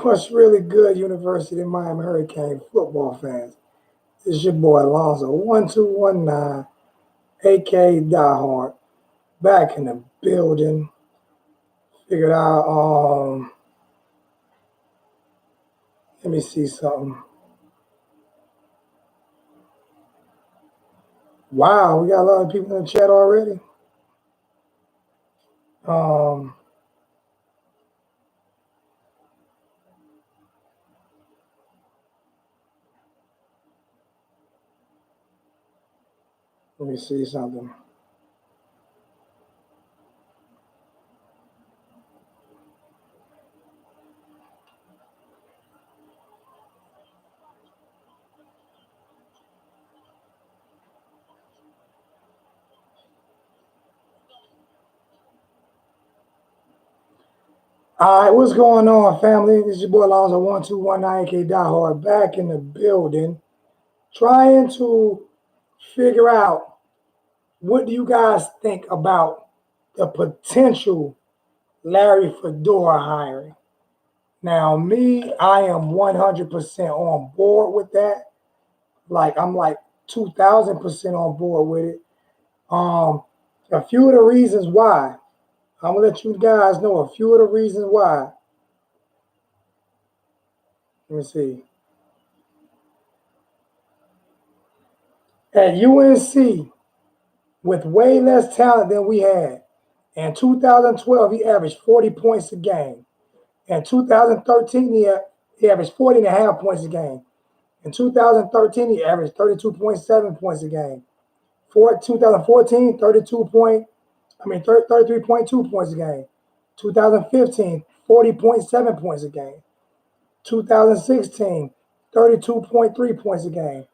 What's really good, University of Miami Hurricane football fans? This is your boy Alonzo 1219, aka Diehard, back in the building. Figured out, let me see something. Wow, we got a lot of people in the chat already. Um, Let me see something. All right, what's going on, family? This is your boy Alonzo 1219, aka Diehard, back in the building, trying to figure out what do you guys think about the potential Larry Fedora hiring? Now, me, I am 100% on board with that. I'm like 2000% on board with it. Um, a few of the reasons why. I'm gonna let you guys know a few of the reasons why. Let me see. At UNC, with way less talent than we had, in 2012, he averaged 40 points a game. In 2013, he averaged 40 and a half points a game. In 2013, he averaged 32.7 points a game. For 2014, 33.2 points a game. 2015, 40.7 points a game. 2016, 32.3 points a game.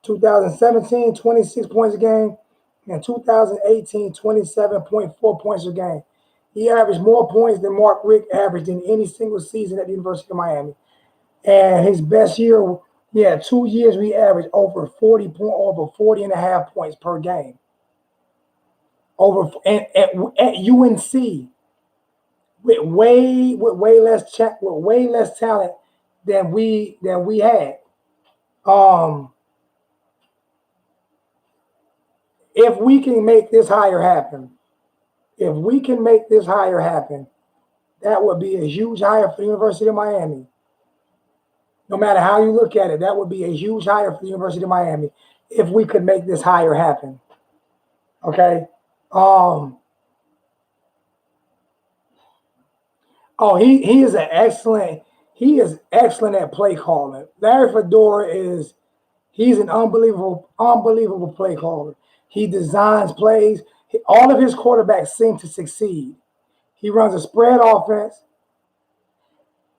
2017, 26 points a game. And 2018, 27.4 points a game. He averaged more points than Mark Richt averaged in any single season at the University of Miami. And his best year, he had 2 years we averaged over 40 and a half points per game. Over at UNC with way less talent than we had. Um, if we can make this hire happen, if we can make this hire happen, that would be a huge hire for the University of Miami. No matter how you look at it, that would be a huge hire for the University of Miami if we could make this hire happen. Okay. Um, he is excellent at play calling. Larry Fedora he's an unbelievable play caller. He designs plays. All of his quarterbacks seem to succeed. He runs a spread offense.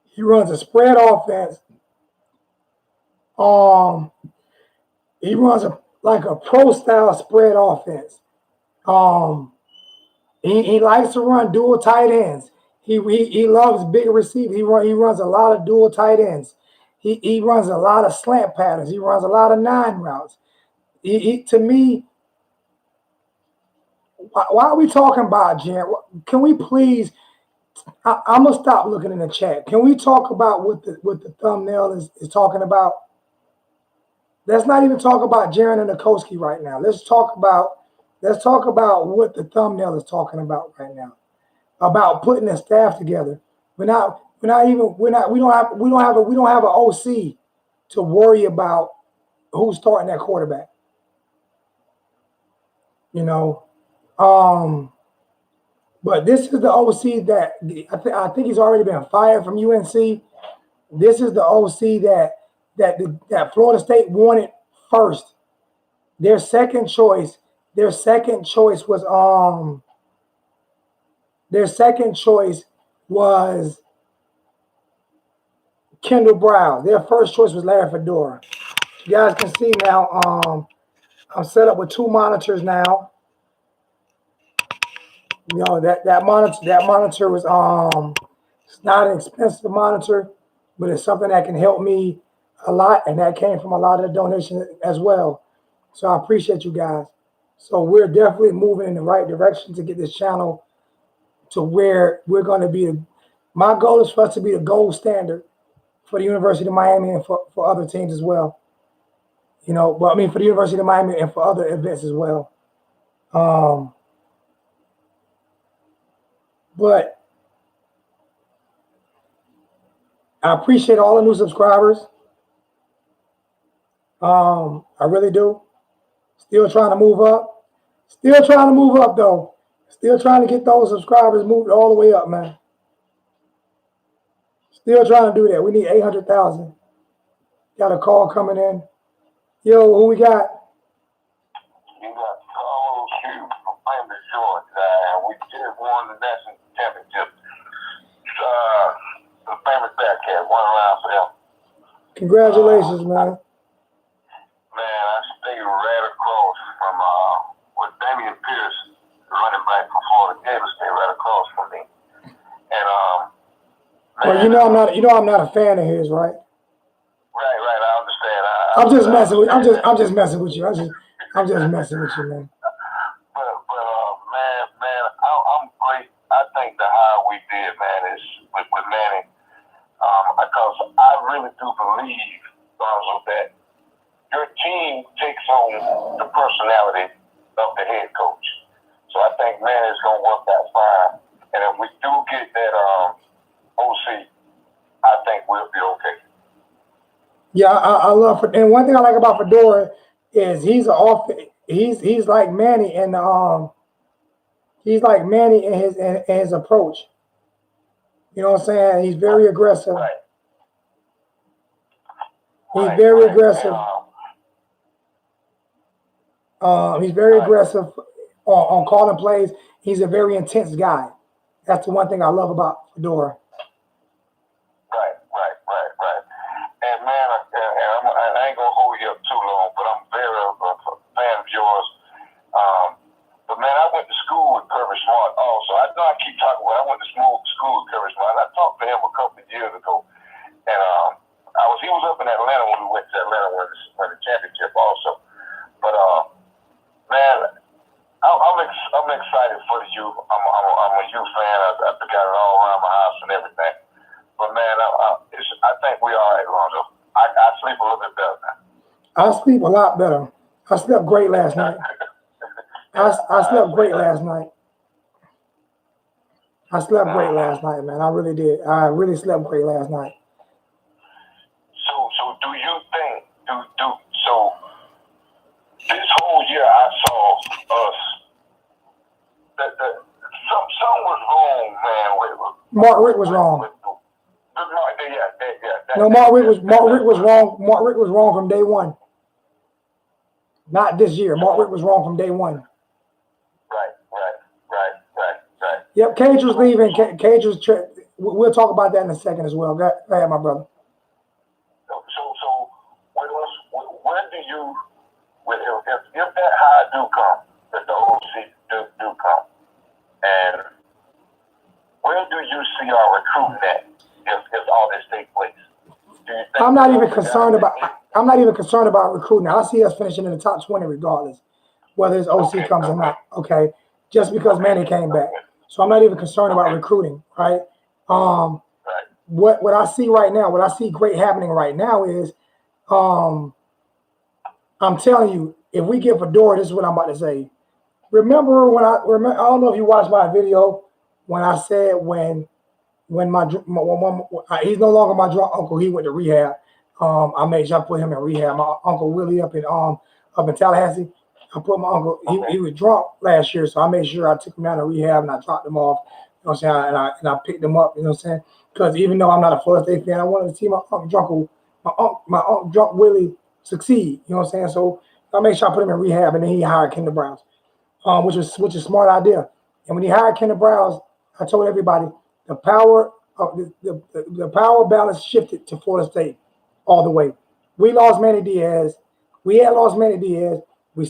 He runs a spread offense. Um, he runs like a pro style spread offense. Um, he likes to run dual tight ends. He loves big receivers. He runs a lot of dual tight ends. He runs a lot of slant patterns. He runs a lot of nine routes. To me, why are we talking about Jared? Can we please? I'm gonna stop looking in the chat. Can we talk about what the thumbnail is talking about? Let's not even talk about Jaron and Nikoski right now. Let's talk about what the thumbnail is talking about right now. About putting a staff together. We don't have an OC to worry about who's starting that quarterback. You know, um, but this is the OC that I think he's already been fired from UNC. This is the OC that Florida State wanted first. Their second choice. Their second choice was Their second choice was Kendall Brown. Their first choice was Larry Fedora. You guys can see now. I'm set up with two monitors now. You know that monitor was it's not an expensive monitor, but it's something that can help me a lot, and that came from a lot of the donations as well. So I appreciate you guys. So we're definitely moving in the right direction to get this channel to where we're going to be. My goal is for us to be the gold standard for the University of Miami and for other teams as well. But I mean for the University of Miami and for other events as well. Um, but I appreciate all the new subscribers. I really do. Still trying to move up. Still trying to move up though. Still trying to get those subscribers moved all the way up, man. Still trying to do that. We need 800,000. Got a call coming in. Yo, who we got? You got Carlos Hughes from Famous Georgia, and we just won the national championship. The famous Bearcat, one round for them. Congratulations, man. Man, I stay right across from with Damian Pierce, running back for Florida Gators, stay right across from me. And well, I'm not a fan of his, right? Right, I understand. I'm just messing with you. I'm just messing with you, man. Man, I'm great. I think the hire we did, man, is with Manny, because I really do believe, Gonzo, that your team takes on the personality of the head coach. So I think Manny's going to work that fine. And if we do get that OC, I think we'll be okay. Yeah, I love it. And one thing I like about Fedora is he's like Manny in his approach. You know what I'm saying? He's very aggressive. Right. He's very aggressive. He's very aggressive on calling plays. He's a very intense guy. That's the one thing I love about Fedora. Right. And man, I ain't gonna hold you up too long, but I'm very a fan of yours. But man, I went to school with Kirby Smart also. I know I keep talking about I went to school with Kirby Smart. I talked to him a couple of years ago, and he was up in Atlanta when we went to Atlanta win the championship also. But man, I'm excited for you. I'm a U fan. I got it all around my house and everything. But man, I think we all right, Lonzo. I sleep a little bit better now. I sleep a lot better. I slept great last night. I slept great last night. I slept great last night, man. I really did. I really slept great last night. So do you think so this whole year I saw us that something was wrong, man. Mark Richt was wrong. No, Mark Richt was wrong. Mark Richt was wrong from day one. Not this year. Mark Richt was wrong from day one. Right. Yep, Cage was leaving. Cage was. We'll talk about that in a second as well. Go ahead, my brother. So when do you, if that high do come, if the OC do come, and where do you see our recruiting at if all this takes place? I'm not even concerned about recruiting. I see us finishing in the top 20 regardless, whether his OC comes or not. Okay, just because Manny came back, so I'm not even concerned about recruiting. Right. What I see right now, what I see great happening right now is, I'm telling you, if we get Fedora, this is what I'm about to say. Remember I don't know if you watched my video when I said when he's no longer my drunk uncle, he went to rehab. I made sure I put him in rehab. My uncle Willie up in Tallahassee. I put my uncle. He was drunk last year, so I made sure I took him down to rehab and I dropped him off. You know what I'm saying? And I picked him up. You know what I'm saying? Because even though I'm not a Florida State fan, I wanted to see my uncle drunk Willie succeed. You know what I'm saying? So I made sure I put him in rehab, and then he hired Kendall Browns, which is a smart idea. And when he hired Kendall Browns, I told everybody the power of the power balance shifted to Florida State all the way. We lost Manny Diaz. We had lost Manny Diaz. We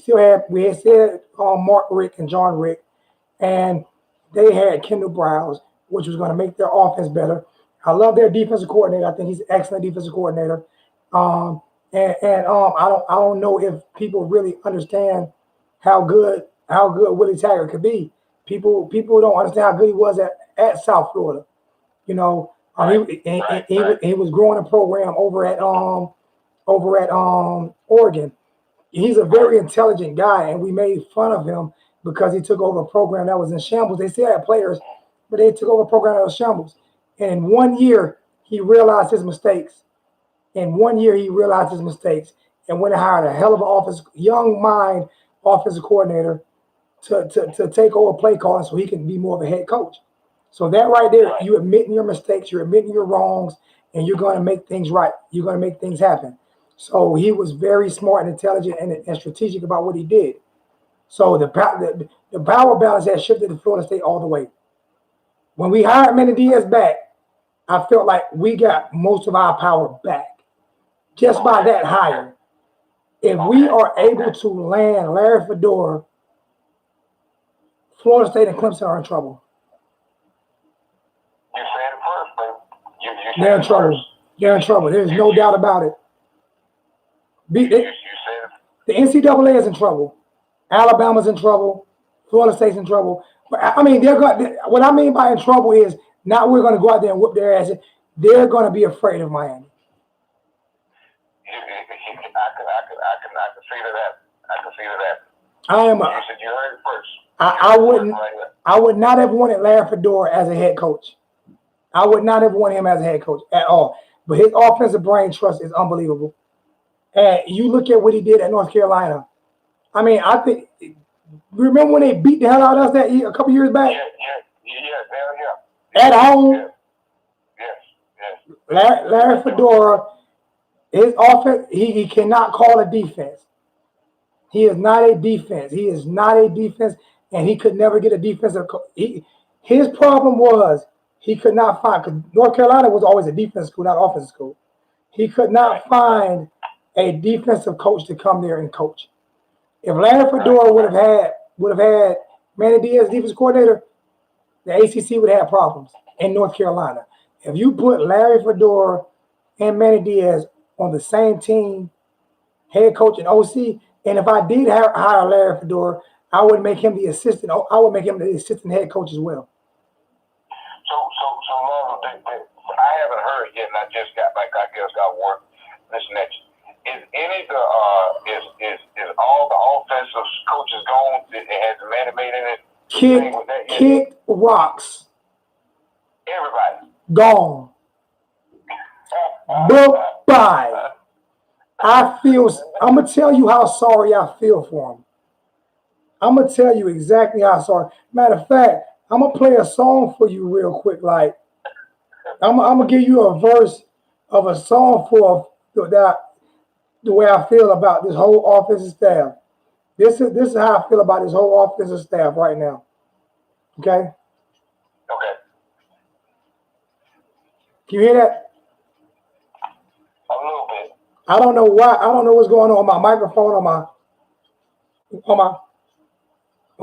had said Mark Richt and John Richt, and they had Kendall Browns, which was going to make their offense better. I love their defensive coordinator. I think he's an excellent defensive coordinator. I don't know if people really understand how good Willie Taggart could be. People don't understand how good he was at South Florida. You know, and he was growing a program over at Oregon. He's a very intelligent guy, and we made fun of him because he took over a program that was in shambles. They still had players, but they took over a program that was shambles. And in 1 year, he realized his mistakes. In 1 year, he realized his mistakes and went and hired a hell of an young mind offensive coordinator to take over play calling so he can be more of a head coach. So that right there, you admitting your mistakes, you're admitting your wrongs, and you're going to make things right. You're going to make things happen. So he was very smart and intelligent and strategic about what he did. So the power balance had shifted to Florida State all the way. When we hired Manny Diaz back, I felt like we got most of our power back just by that hire. If we are able to land Larry Fedora, Florida State and Clemson are in trouble. You said it first, baby. They're in trouble. They're in trouble. There's no doubt about it. You said it. The NCAA is in trouble. Alabama's in trouble. Florida State's in trouble. But I mean, what I mean by in trouble is not we're going to go out there and whoop their asses. They're going to be afraid of Miami. I can see that. I can see that. You said you heard it first. I would not have wanted Larry Fedora as a head coach. I would not have wanted him as a head coach at all. But his offensive brain trust is unbelievable. And you look at what he did at North Carolina. I mean, I think. Remember when they beat the hell out of us that year, a couple years back? Yeah. At home. Yes. Larry Fedora, his offense, he cannot call a defense. He is not a defense. He is not a defense, and he could never get a defensive. His problem was he could not find, because North Carolina was always a defense school, not offensive school. He could not find a defensive coach to come there and coach. If Larry Fedora would have had Manny Diaz defense coordinator, the ACC would have problems in North Carolina. If you put Larry Fedora and Manny Diaz on the same team, head coach and OC, and if I did hire Larry Fedora, I would make him the assistant. I would make him the assistant head coach as well. So, Love, I haven't heard yet, and I just got back. I guess got work. Listen at you. Is all the offensive coaches gone? Has Manny made any? Kicked rocks. Everybody gone. Bye. I'm gonna tell you how sorry I feel for him. I'm gonna tell you exactly how sorry. Matter of fact, I'm gonna play a song for you real quick. Like, I'm gonna give you a verse of a song for that. The way I feel about this whole offensive staff. This is how I feel about this whole offensive staff right now. Okay. Okay. Can you hear that? A little bit. I don't know why. I don't know what's going on my microphone on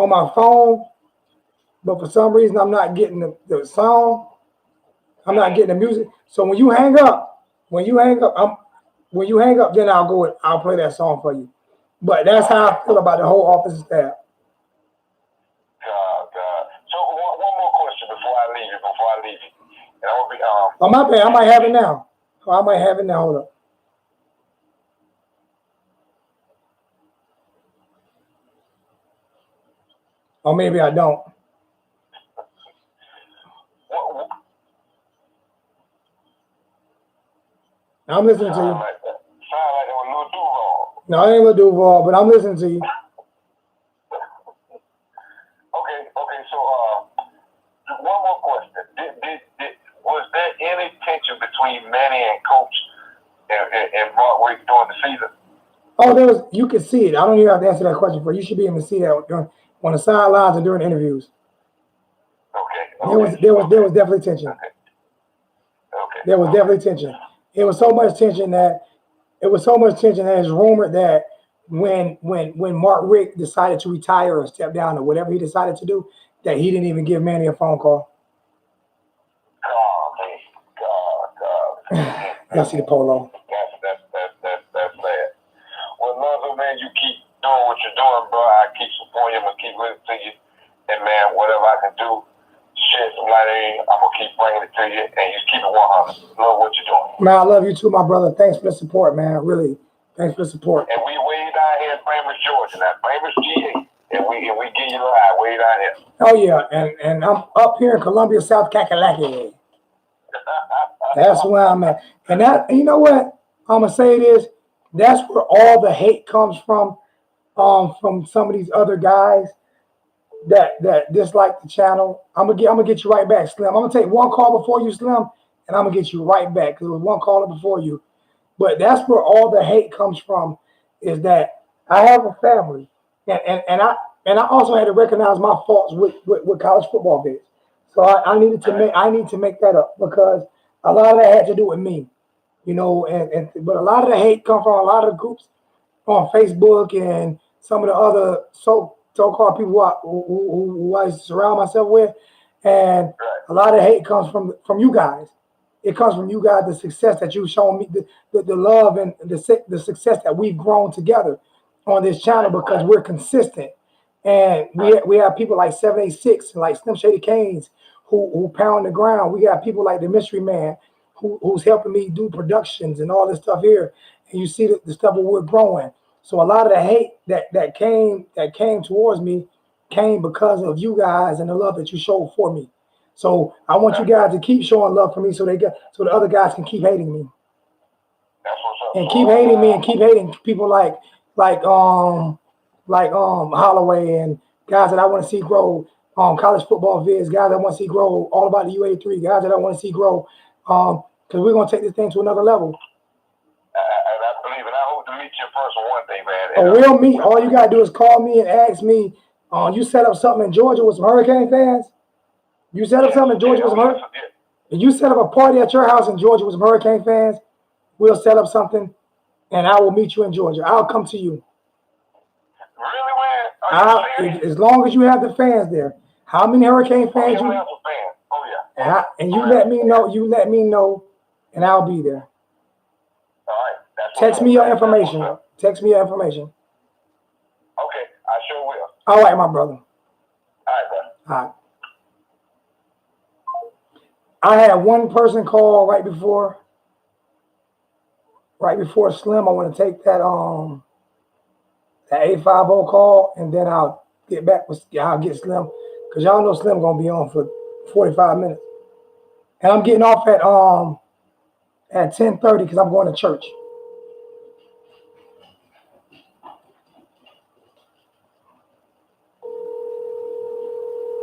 my phone, but for some reason I'm not getting the sound. I'm not getting the music. So when you hang up, then I'll play that song for you. But that's how I feel about the whole offensive staff. God. So one more question before I leave you. And I will be Oh, my bad. I might have it now. Hold up. Or maybe I don't. I'm listening to you. Sound like it was Lil Duval. No, it ain't Lil Duval, but I'm listening to you. Okay. So, one more question. Was there any tension between Manny and Coach and Mark Rick during the season? Oh, you can see it. I don't even have to answer that question for you. You should be able to see that on the sidelines and during interviews. Okay. There was definitely tension. Okay. There was definitely tension. It was so much tension that it's rumored that when Mark Rick decided to retire or step down or whatever he decided to do, that he didn't even give Manny a phone call. God. Y'all see the polo. That's sad. Well, Lonzo, man, you keep doing what you're doing, bro. I keep supporting you and keep listening to you. And man, whatever I can do, shed some light in. I'm gonna keep bringing it to you, and you keep it 100. Love what you're doing. Man, I love you too, my brother. Thanks for the support, man. Really, thanks for the support. And we way down here in famous Georgia, now famous GA, and we give you live way down here. Oh yeah, and I'm up here in Columbia, South Kakalaki. That's where I'm at. And that, you know what? I'm gonna say this. That's where all the hate comes from some of these other guys that dislike the channel. I'm gonna get you right back, Slim. I'm gonna take one call before you, Slim, and I'm gonna get you right back because it was one caller before you. But that's where all the hate comes from, is that I have a family, and I also had to recognize my faults with college football vids. So I need to make that up because a lot of that had to do with me, you know, but a lot of the hate come from a lot of groups on Facebook and some of the other so-called people who I surround myself with, and a lot of hate comes from you guys. It comes from you guys, the success that you've shown me, the love and the success that we've grown together on this channel because we're consistent. And we have people like 786 and like Slim Shady Canes who pound the ground. We got people like the Mystery Man who's helping me do productions and all this stuff here. And you see the stuff that we're growing. So a lot of the hate that came towards me came because of you guys and the love that you showed for me. So I want you guys to keep showing love for me so the other guys can keep hating me. That's what's up. And keep hating me and keep hating people like Holloway and guys that I want to see grow, college football vids, guys that want to see grow all about the U83, guys that I want to see grow, because we're gonna take this thing to another level. And I believe, and I hope to meet you in person one day, man. Oh, we'll meet. All you gotta do is call me and ask me. You set up something in Georgia with some Hurricane fans. You set up something in Georgia with some Hurricane. If you set up a party at your house in Georgia with some Hurricane fans, we'll set up something, and I will meet you in Georgia. I'll come to you. Really, man? As long as you have the fans there. How many Hurricane fans you? Oh yeah. And you let me know. You let me know, and I'll be there. All right. Text me your information. Text me your information. Okay, I sure will. All right, my brother. All right, brother. All right. I had one person call right before Slim. I want to take that 850 call, and then I'll get back with I'll get Slim because y'all know Slim gonna be on for 45 minutes, and I'm getting off at 10:30 because I'm going to church.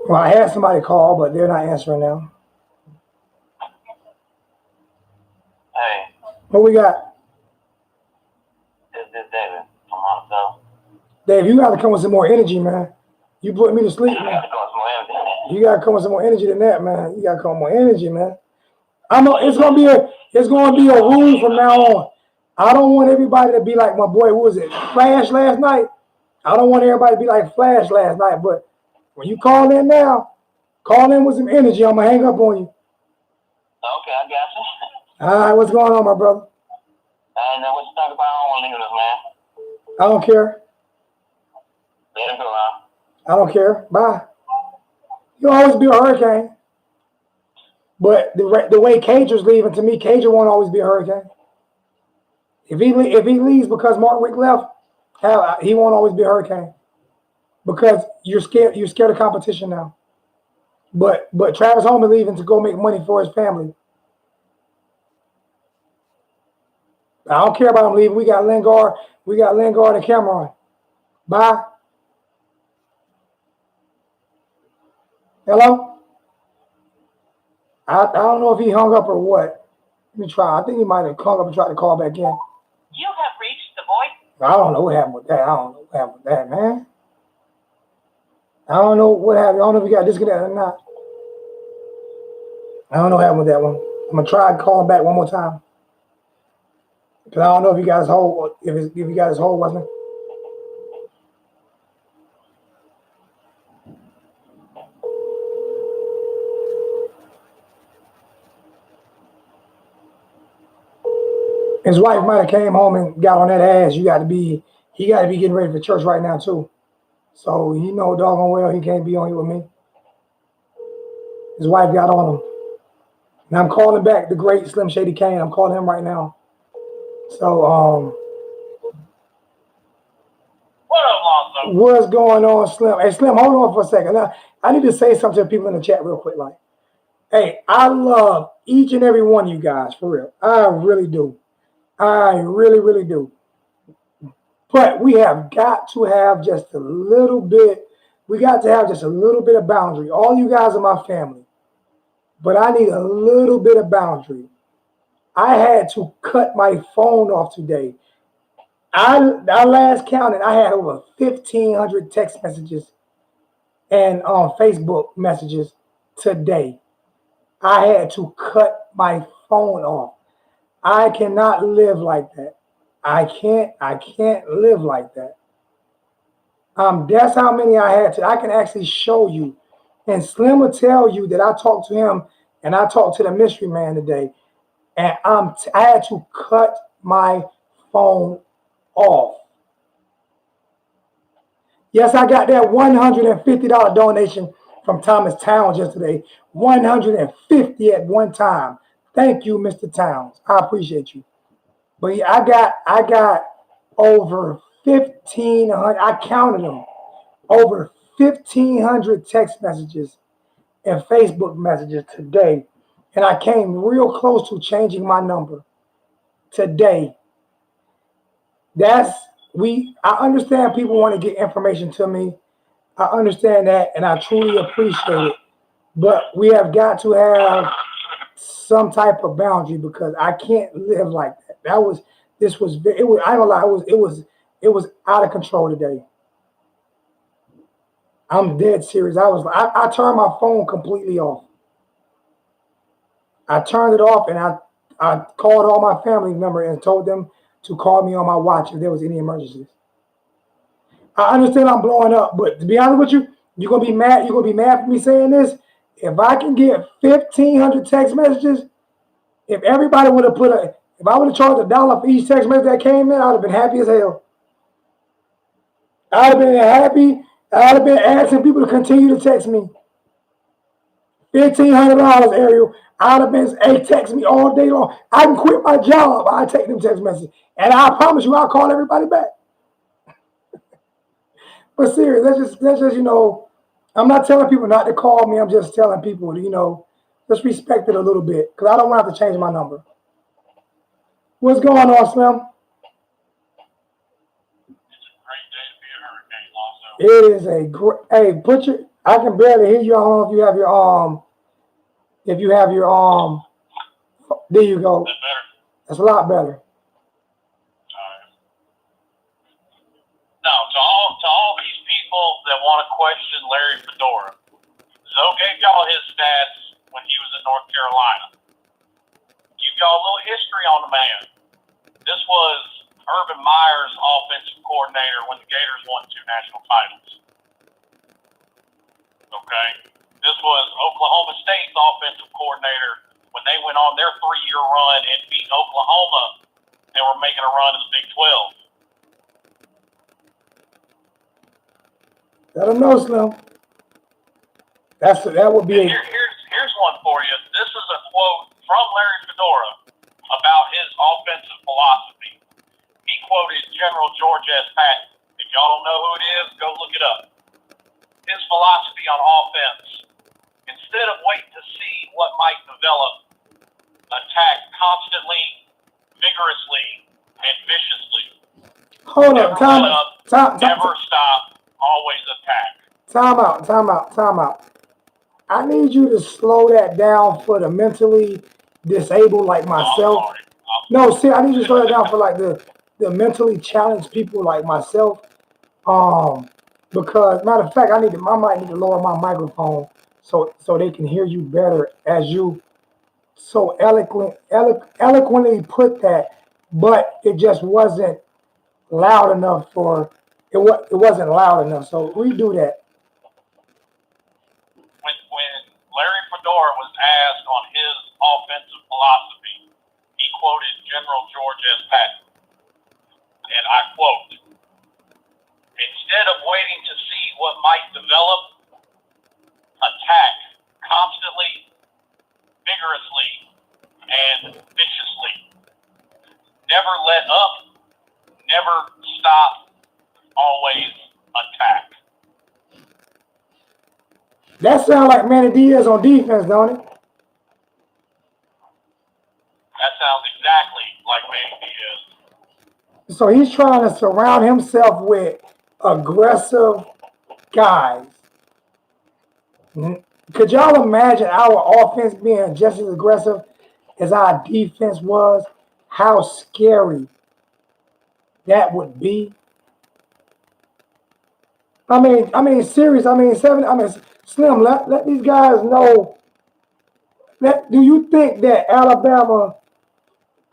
Well, I had somebody call, but they're not answering now. Hey. What we got? This is David from Monticello. Dave, you got to come with some more energy, man. You put me to sleep, man. You got to come with some more energy than that, man. You got to come with more energy, man. I know it's gonna be a rule from now on. I don't want everybody to be like my boy. What was it? Flash last night. I don't want everybody to be like Flash last night. But when you call in now, call in with some energy. I'm gonna hang up on you. Okay, I got you. All right, what's going on, my brother? I know what you talking about. I don't want to leave this, man. I don't care. Let him go out. I don't care. Bye. You'll always be a Hurricane. But the way Cager's leaving, to me, Cager won't always be a Hurricane. If he leaves because Mark Rick left, he won't always be a Hurricane. Because you're scared of competition now. But Travis Holman leaving to go make money for his family. I don't care about him leaving. We got Lingard and Cameron. Bye. Hello? I don't know if he hung up or what. Let me try. I think he might have hung up and tried to call back in. You have reached the voice. I don't know what happened with that. I don't know what happened with that, man. I don't know what happened. I don't know if he got disconnected or not. I don't know what happened with that one. I'm gonna try to call him back one more time. Because I don't know if he got his hold, if he got his hold, wasn't it? His wife might have came home and got on that ass. He got to be getting ready for church right now too. So he know doggone well he can't be on here with me. His wife got on him. And I'm calling back the great Slim Shady Kane. I'm calling him right now. So, What up, Lonzo? what's going on, Slim? Hey, Slim, hold on for a second. Now, I need to say something to the people in the chat real quick. Like, hey, I love each and every one of you guys, for real. I really do. I really, really do. But we have got to have just a little bit. We got to have just a little bit of boundary. All you guys are my family. But I need a little bit of boundary. I had to cut my phone off today. I last counted, I had over 1,500 text messages and Facebook messages today. I had to cut my phone off. I cannot live like that. I can't live like that. That's how many I had to. I can actually show you. And Slim will tell you that I talked to him and I talked to the mystery man today. And I had to cut my phone off. Yes, I got that $150 donation from Thomas Towns yesterday. 150 at one time. Thank you, Mr. Towns. I appreciate you. But yeah, I got over 1,500. I counted them. Over 1,500 text messages and Facebook messages today. And I came real close to changing my number today. I understand people want to get information to me. I understand that and I truly appreciate it. But we have got to have some type of boundary because I can't live like that. I ain't gonna lie, it was out of control today. I'm dead serious. I turned my phone completely off. I turned it off and I called all my family members and told them to call me on my watch if there was any emergencies. I understand I'm blowing up, but to be honest with you, you're gonna be mad. You're gonna be mad for me saying this. If I can get 1,500 text messages, if everybody would have if I would have charged $1 for each text message that came in, I'd have been happy as hell. I'd have been happy. I'd have been asking people to continue to text me. $1,500, Ariel. I'd have been, hey, text me all day long. I can quit my job. I take them text messages, and I promise you, I'll call everybody back. But serious, that's just I'm not telling people not to call me. I'm just telling people to just respect it a little bit because I don't want to have to change my number. What's going on, Slim? It is a great. Hey, I can barely hear you. I don't know if you have your There you go. That's a lot better. No, to all these people that want to question Larry Fedora, Zoe gave y'all his stats when he was in North Carolina. Give y'all a little history on the man. This was Urban Meyer's offensive coordinator when the Gators won 2 national titles. Okay? This was Oklahoma State's offensive coordinator when they went on their 3-year run and beat Oklahoma and were making a run in the Big 12. Let them know, Slim. That would be. Here's one for you. This is a quote from Larry Fedora about his offensive philosophy. He quoted General George S. Patton. If y'all don't know who it is, go look it up. His philosophy on offense: instead of waiting to see what might develop, attack constantly, vigorously, and viciously. Hold up, never stop, always attack. Time out. I need you to slow that down for the mentally disabled like myself. No, see, I need you to slow that down for like the mentally challenged people like myself. Because matter of fact, I might need to lower my microphone so they can hear you better as you so eloquently put that, but it just wasn't loud enough it wasn't loud enough. So redo that. When Larry Fedora was asked on his offensive philosophy, he quoted General George S. Patton, and I quote, "Instead of waiting to see what might develop, attack constantly, and viciously. Never let up, never stop, always attack. That sounds like Manny Diaz on defense, don't it? That sounds exactly like Manny Diaz. So he's trying to surround himself with aggressive guys. Could y'all imagine our offense being just as aggressive as our defense was? How scary that would be. Serious. Slim. Let these guys know. Do you think that Alabama,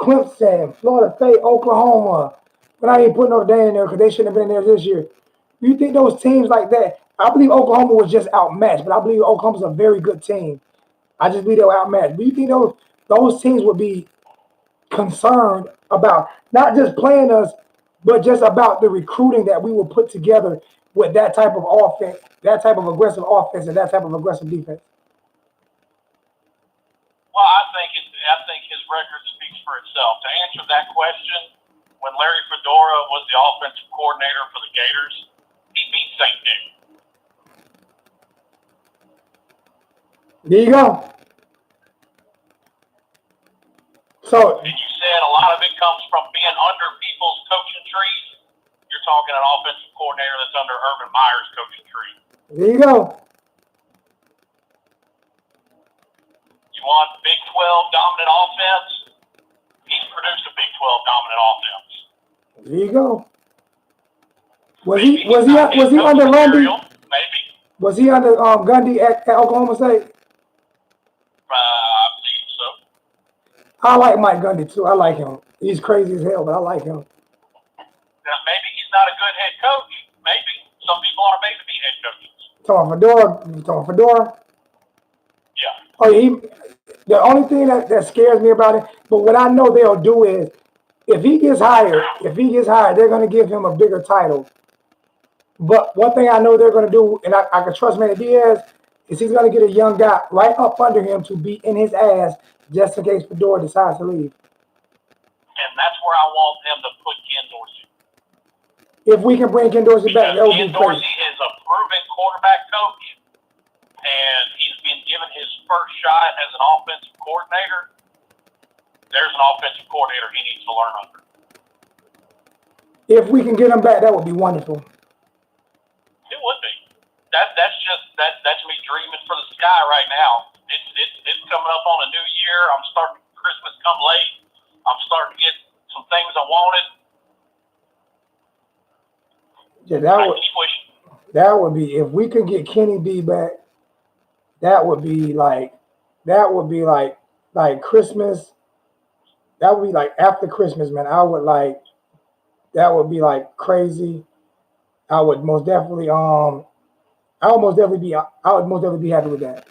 Clemson, Florida State, Oklahoma, but I ain't putting Notre Dame in there because they shouldn't have been there this year. Do you think those teams like that? I believe Oklahoma was just outmatched, but I believe Oklahoma's a very good team. I just believe they were outmatched. Do you think those teams would be concerned about not just playing us, but just about the recruiting that we will put together with that type of offense, that type of aggressive offense, and that type of aggressive defense? Well, I think his record speaks for itself. To answer that question, when Larry Fedora was the offensive coordinator for the Gators, he beat St. Nick. There you go. So, and you said a lot of it comes from being under people's coaching trees. You're talking an offensive coordinator that's under Urban Meyer's coaching tree. There you go. You want Big 12 dominant offense? He's produced a Big 12 dominant offense. There you go. Was he under Lundy? Maybe. Was he under Gundy at Oklahoma State? I believe so. I like Mike Gundy too. I like him. He's crazy as hell, but I like him. Now, maybe he's not a good head coach. Maybe some people are made to be head coaches. Talking Fedora. Yeah. Oh, the only thing that scares me about it, but what I know they'll do is, if he gets hired, they're going to give him a bigger title. But one thing I know they're going to do, and I can trust Manny Diaz, is he's going to get a young guy right up under him to be in his ass just in case Fedora decides to leave. And that's where I want them to put Ken Dorsey. If we can bring Ken Dorsey back, that would be great. Ken great. Dorsey is a proven quarterback coach, and he's been given his first shot as an offensive coordinator. There's an offensive coordinator he needs to learn under. If we can get him back, that would be wonderful. It would be. That's me dreaming for the sky right now. It's coming up on a new year. I'm starting Christmas come late. I'm starting to get some things I wanted. Yeah, that would be, if we could get Kenny D back, that would be like Christmas. That would be like after Christmas, man. That would be like crazy. I would most definitely be happy with that.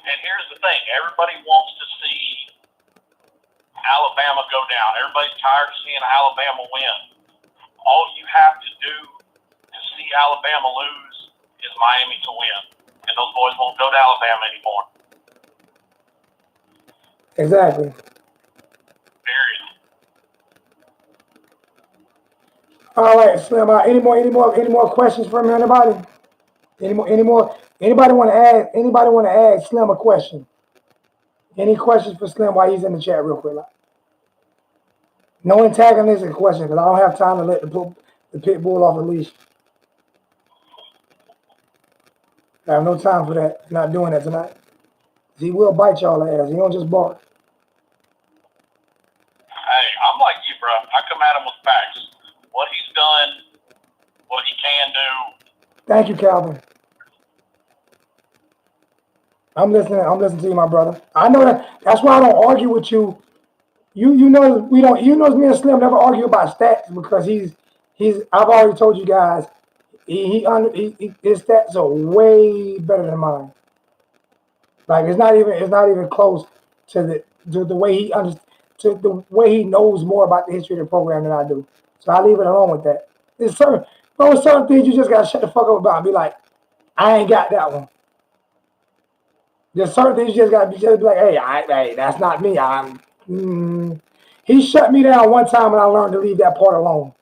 And here's the thing, everybody wants to see Alabama go down. Everybody's tired of seeing Alabama win. All you have to do to see Alabama lose is Miami to win. And those boys won't go to Alabama anymore. Exactly. Period. All right, Slim. Any more questions from anybody? Anybody want to ask Slim a question? Any questions for Slim while he's in the chat real quick? No antagonistic question, because I don't have time to let the pit bull off the leash. I have no time for that. Not doing that tonight. He will bite y'all ass. He don't just bark. Hey, I'm like you, bro. I come at him with facts. What he's done, what he can do. Thank you, Calvin. I'm listening to you, my brother. I know that. That's why I don't argue with you. You know we don't. You know me and Slim never argue about stats because he's. I've already told you guys. His stats are way better than mine. Like it's not even close to the way to the way he knows more about the history of the program than I do. So I leave it alone with that. There's certain things you just gotta shut the fuck up about and be like, I ain't got that one. There's certain things you just gotta be like, hey, that's not me. He shut me down one time and I learned to leave that part alone.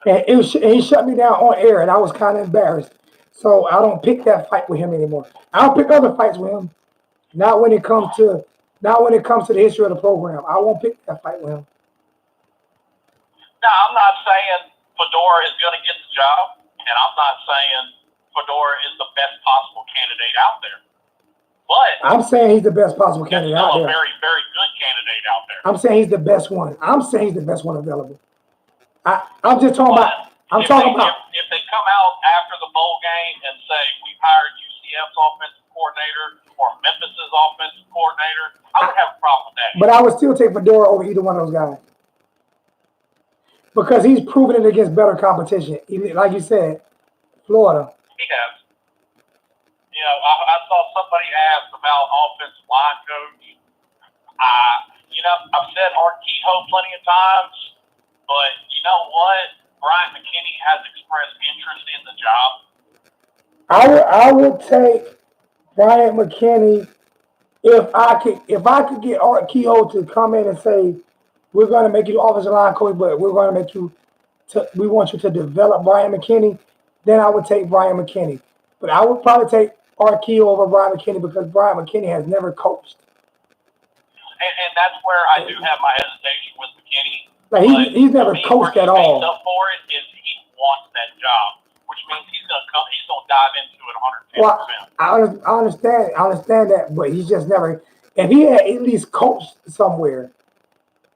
And he shut me down on air and I was kind of embarrassed. So I don't pick that fight with him anymore. I'll pick other fights with him. Not when it comes to the history of the program. I won't pick that fight with him. Now, I'm not saying Fedor is going to get the job, and I'm not saying Fedor is the best possible candidate out there. But I'm saying he's the best possible candidate out there. A very, very good candidate out there. I'm saying he's the best one. I'm saying he's the best one available. I'm just talking about. If they come out after the bowl game and say we've hired UCF's offensive coordinator or Memphis's offensive coordinator, I would have a problem with that. But I would still take Fedora over either one of those guys because he's proven it against better competition. Like you said, Florida. He has. You know, I saw somebody ask about offensive line coach. You know, I've said Art Kehoe plenty of times, but you know what? Brian McKinney has expressed interest in the job. I would take Brian McKinney if I could get Art Kehoe to come in and say, we're going to make you the offensive line coach, but we're going to make you we want you to develop Brian McKinney, then I would take Brian McKinney. But I would probably take Art Kehoe over Brian McKinney because Brian McKinney has never coached. And that's where I do have my hesitation with McKinney. Like he's never coached at all. Up for it is he wants that job, which means he's gonna dive into it 110%. Well, I understand that, but he's just never. If he had at least coached somewhere,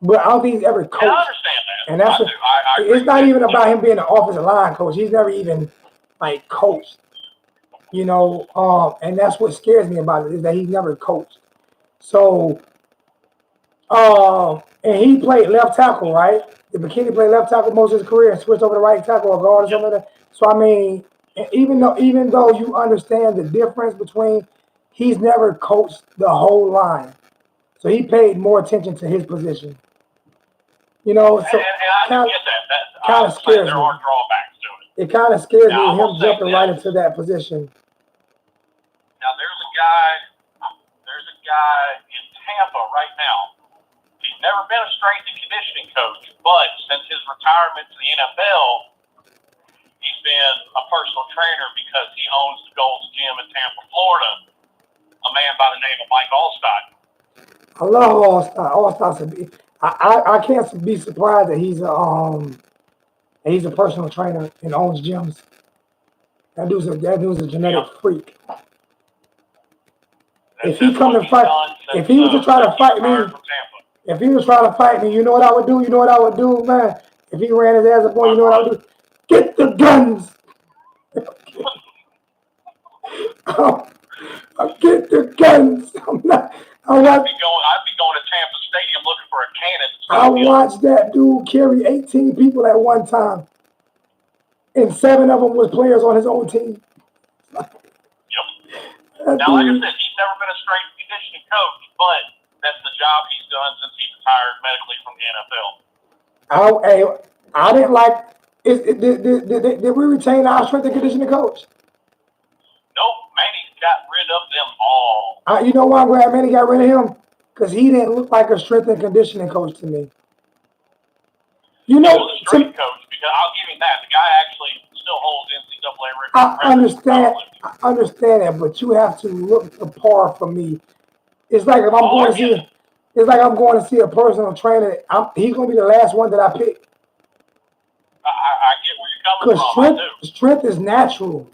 but I don't think he's ever coached. And I understand that. And that's it's not even about him being an offensive line coach. He's never even like coached. You know, and that's what scares me about it is that he's never coached. So, and he played left tackle, right? Did McKinney play left tackle most of his career and switched over to right tackle or guard or something like that? So I mean, even though you understand the difference between, he's never coached the whole line, so he paid more attention to his position. You know, so and I kind get that. Kind of scares there me. are drawbacks to it. It kind of scares me him jumping right into that position. Now there's a guy in Tampa right now. He's never been a strength and conditioning coach, but since his retirement to the NFL, he's been a personal trainer because he owns the Gold's Gym in Tampa, Florida. A man by the name of Mike Allstott. I love Allstott. I can't be surprised that he's a personal trainer and owns gyms. That dude's a genetic freak. If he come to fight, if he was to try to fight me, you know what I would do, man? If he ran his ass up on, you know what I would do? Get the guns. Get the guns. I'd be going to Tampa Stadium looking for a cannon. I watched that dude carry 18 people at one time, and 7 of them was players on his own team. Yep. Now, like I said, he's never been a strength and conditioning coach, but that's the job he's done since he retired medically from the NFL. I didn't like. Did we retain our strength and conditioning coach? Nope, Manny got rid of them all. You know why I'm glad Manny got rid of him? Because he didn't look like a strength and conditioning coach to me. You know, he was a strength coach because I'll give him that. The guy actually still holds NCAA records. I understand that, but you have to look the par for me. It's like if I'm going to see. It's like I'm going to see a personal trainer. He's going to be the last one that I pick. I get where you're coming from. Because strength is natural.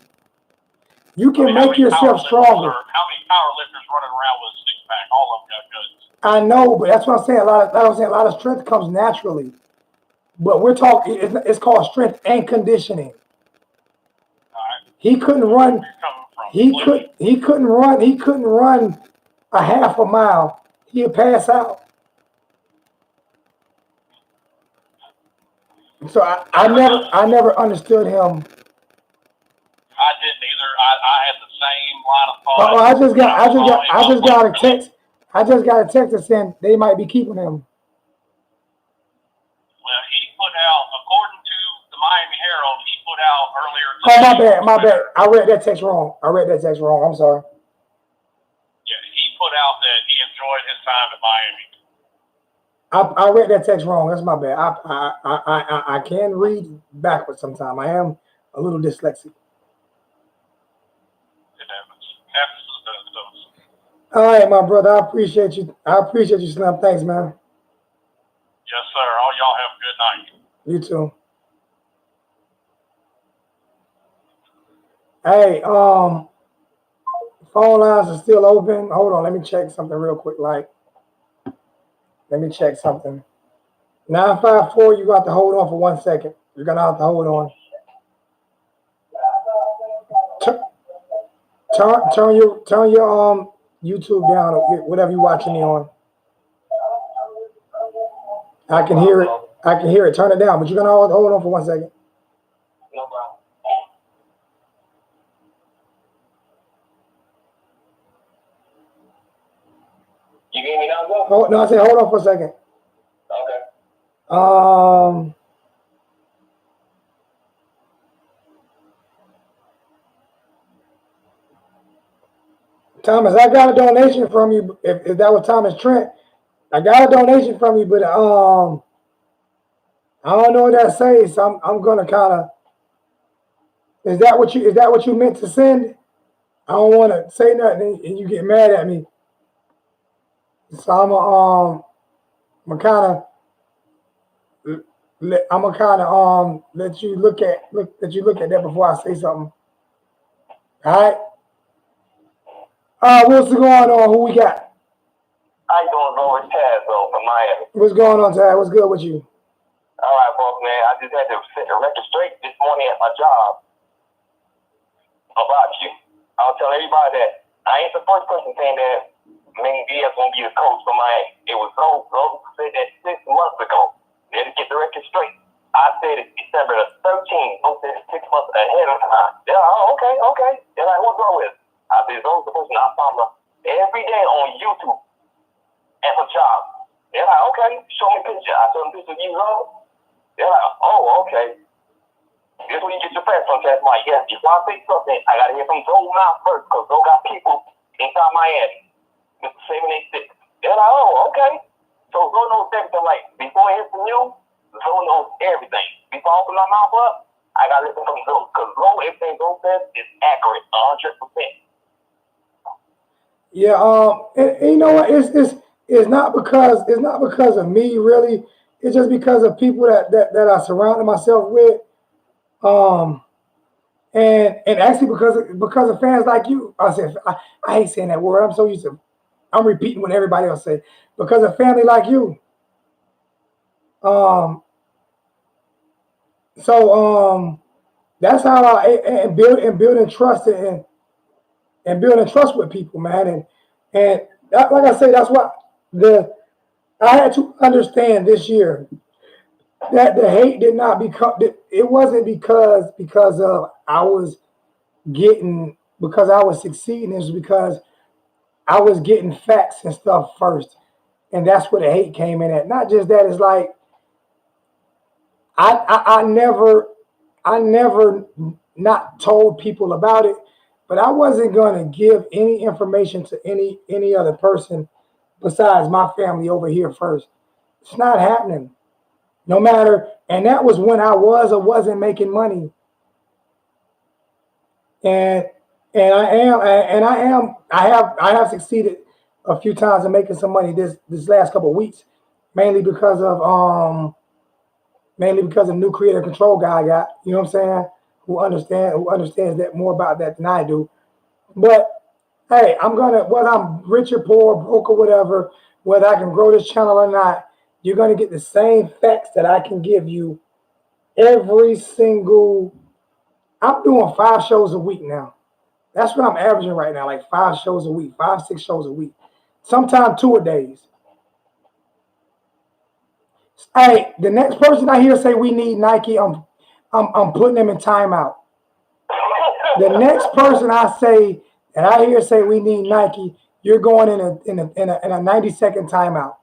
You can make yourself stronger. How many power lifters running around with a six-pack? All of them got guns. I know, but that's what I'm saying. A lot of strength comes naturally. But we're talking. It's called strength and conditioning. All right. He couldn't run. He couldn't run a half a mile. He'd pass out. So I never understood him. I didn't either. I had the same line of thought. I just got a text. I just got a text that saying they might be keeping him. Well, he put out, according to the Miami Herald, he put out earlier today. Oh, my bad. I read that text wrong. I'm sorry. put out that he enjoyed his time in Miami. I read that text wrong. That's my bad. I can read backwards sometimes. I am a little dyslexic. It happens. Happens to the best of us. All right, my brother. I appreciate you. Slim. Thanks, man. Yes, sir. All y'all have a good night. You too. Hey, phone lines are still open. Hold on, let me check something real quick. Let me check something. 954, you got to hold on for 1 second. You're gonna have to hold on. Turn your YouTube down or whatever you're watching me on. I can hear it. Turn it down, but you're gonna hold on for 1 second. No problem. You hear me now, bro? Oh, no, I said hold on for a second. Okay. Thomas, I got a donation from you. If that was Thomas Trent, I got a donation from you, but I don't know what that says. So I'm gonna kind of. Is that what you meant to send? I don't want to say nothing and you get mad at me. So I'm gonna kind of let you look at that before I say something. All right. What's going on? Who we got? How you doing, bro? It's Taz, bro, from Miami. What's going on, Tad? What's good with you? All right, boss, man. I just had to set the record straight this morning at my job about you. I'll tell everybody that I ain't the first person saying that Manny Diaz gonna be the coach for Miami. It was those who said that 6 months ago. Let's get the record straight. I said it December the 13th. Those said it 6 months ahead of time. They're like, oh, okay. They're like, what's wrong with it? I said, those the person I follow every day on YouTube at my job. They're like, okay, show me a picture. I show them a picture of you, bro. They're like, oh, okay. This is when you get your facts on that. Like, yes, if I say something, I gotta hear from Zoe mouth first, because Zoe got people inside Miami. Mr. 786. They're like, oh, okay. So Zoe knows everything. Like, before it hits the news, Zoe knows everything. Before I open my mouth up, I gotta listen from Zoe. Because Zoe, everything Zoe says is accurate, 100%. Yeah. And you know what? It's not because of me really. It's just because of people that I surrounded myself with. And actually because of fans like you. I hate saying that word. I'm so used to. I'm repeating what everybody else say. Because of family like you. That's how I building trust and building trust with people, man. And that, like I say, that's what I had to understand this year that the hate did not become. It wasn't because of I was succeeding. It was because I was getting facts and stuff first, and that's where the hate came in at. Not just that. It's like I never not told people about it, but I wasn't going to give any information to any other person besides my family over here first. It's not happening. No matter, and that was when I was or wasn't making money. And I have succeeded a few times in making some money this last couple of weeks, mainly because of new creative control guy I got, you know what I'm saying, who understands that more about that than I do. But hey, whether I'm rich or poor, broke or whatever, whether I can grow this channel or not, you're gonna get the same facts that I can give you every single. I'm doing 5 shows a week now. That's what I'm averaging right now, like 5 shows a week, 5, 6 shows a week, sometimes 2 a days. Hey, the next person I hear say we need Nike, I'm putting them in timeout. The next person I say that I hear say we need Nike, you're going in a 90-second timeout.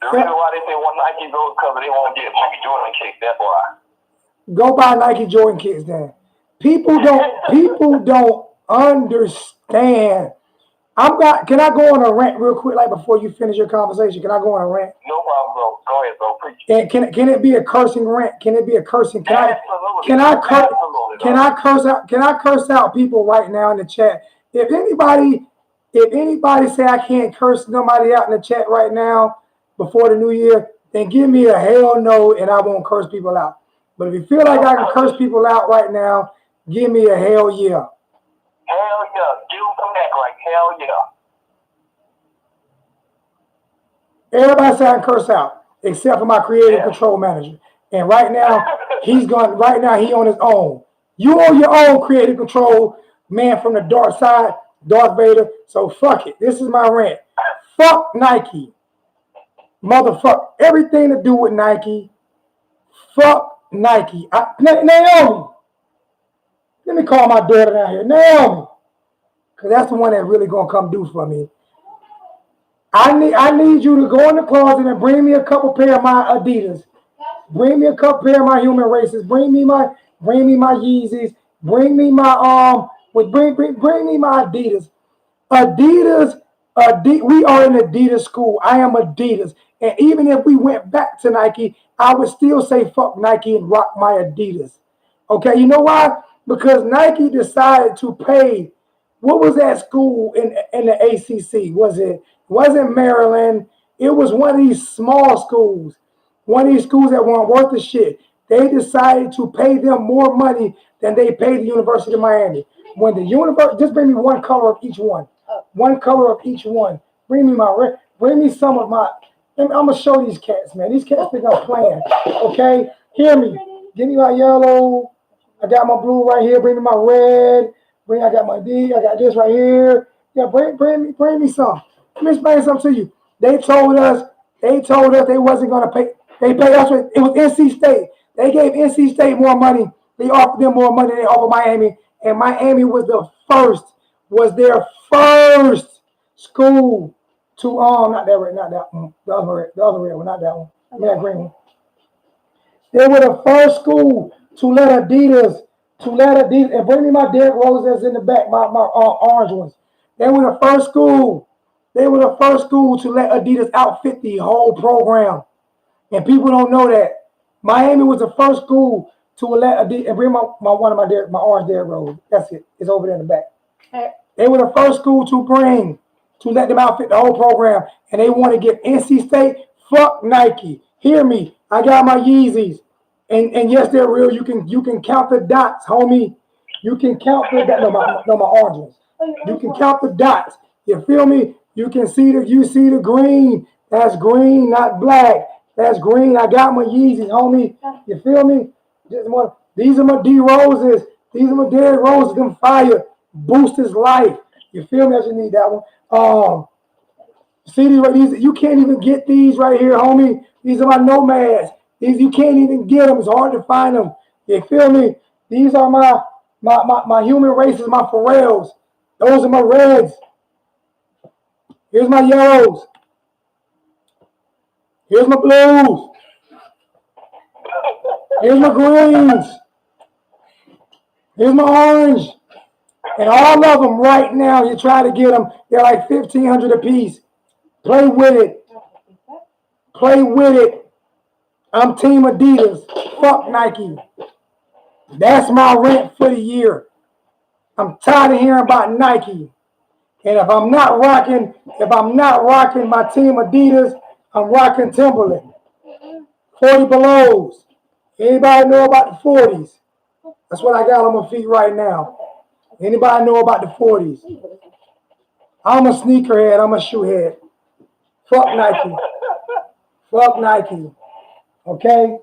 The reason why they say one Nike goes because they won't get Nike Jordan kicks. That's why. Go buy Nike Jordan kicks then. People don't understand Can I go on a rant real quick, like before you finish your conversation? Can I go on a rant? No problem, bro. Go ahead, bro. Preach. And can it be a cursing rant? Can it be a cursing? Absolutely. Can I curse? Absolutely, Can I curse out? Can I curse out people right now in the chat? If anybody say I can't curse nobody out in the chat right now before the new year, then give me a hell no, and I won't curse people out. But if you feel like I can curse people out right now, give me a hell yeah. Hell yeah. Give them back like hell yeah. Everybody say I can curse out, except for my creative control manager. And right now, he on his own. You on your own creative control, man from the dark side, Darth Vader. So fuck it. This is my rant. Fuck Nike. Motherfucker. Everything to do with Nike. Fuck Nike. Naomi. Let me call my daughter down here. Naomi. Because that's the one that really going to come do for me. I need you to go in the closet and bring me a couple pair of my Adidas. Bring me a couple pair of my Human Races. Bring me my Yeezys. Bring me my bring me my Adidas. Adidas, we are an Adidas school. I am Adidas. And even if we went back to Nike, I would still say fuck Nike and rock my Adidas. Okay, you know why? Because Nike decided to pay. What was that school in the ACC? Wasn't Maryland? It was one of these small schools, one of these schools that weren't worth the shit. They decided to pay them more money than they paid the University of Miami. When the university, just bring me one color of each one. One color of each one. Bring me my red. Bring me some of my. I'm gonna show these cats, man. These cats think I'm playing. Okay, hear me. Give me my yellow. I got my blue right here. Bring me my red. I got my D. I got this right here. Yeah, bring me some. Let me explain something to you. They told us they wasn't gonna pay. They paid us. It was NC State. They gave NC State more money. They offered them more money than they offered Miami. And Miami was their first school to not that red, not that one, the other red one, not that one, that green one. They were the first school to let Adidas, and bring me my Derrick Rose that's in the back, my orange ones. They were the first school. They were the first school to let Adidas outfit the whole program. And people don't know that. Miami was the first school to let Adidas, and bring my orange Derrick Rose. That's it. It's over there in the back. They were the first school to let them outfit the whole program. And they want to give NC State, fuck Nike. Hear me. I got my Yeezys. And yes, they're real. You can count the dots, homie. You can count the dots. No, my orange ones. You can count the dots. You feel me? You see the green. That's green, not black. That's green. I got my Yeezys, homie. You feel me? These are my D Roses. These are my Derrick Roses. Them fire boost his life. You feel me? I just need that one. See these? You can't even get these right here, homie. These are my nomads. These you can't even get them. It's hard to find them. You feel me? These are my Human Races, my Pharrells. Those are my reds. Here's my yellows. Here's my blues. Here's my greens. Here's my orange. And all of them right now, you try to get them, they're like $1,500 a piece. Play with it. Play with it. I'm Team Adidas. Fuck Nike. That's my rant for the year. I'm tired of hearing about Nike. And if I'm not rocking my Team Adidas, I'm rocking Timberland. 40 belows. Anybody know about the 40s? That's what I got on my feet right now. Anybody know about the 40s? I'm a sneakerhead. I'm a shoehead. Fuck Nike. Fuck Nike. Okay?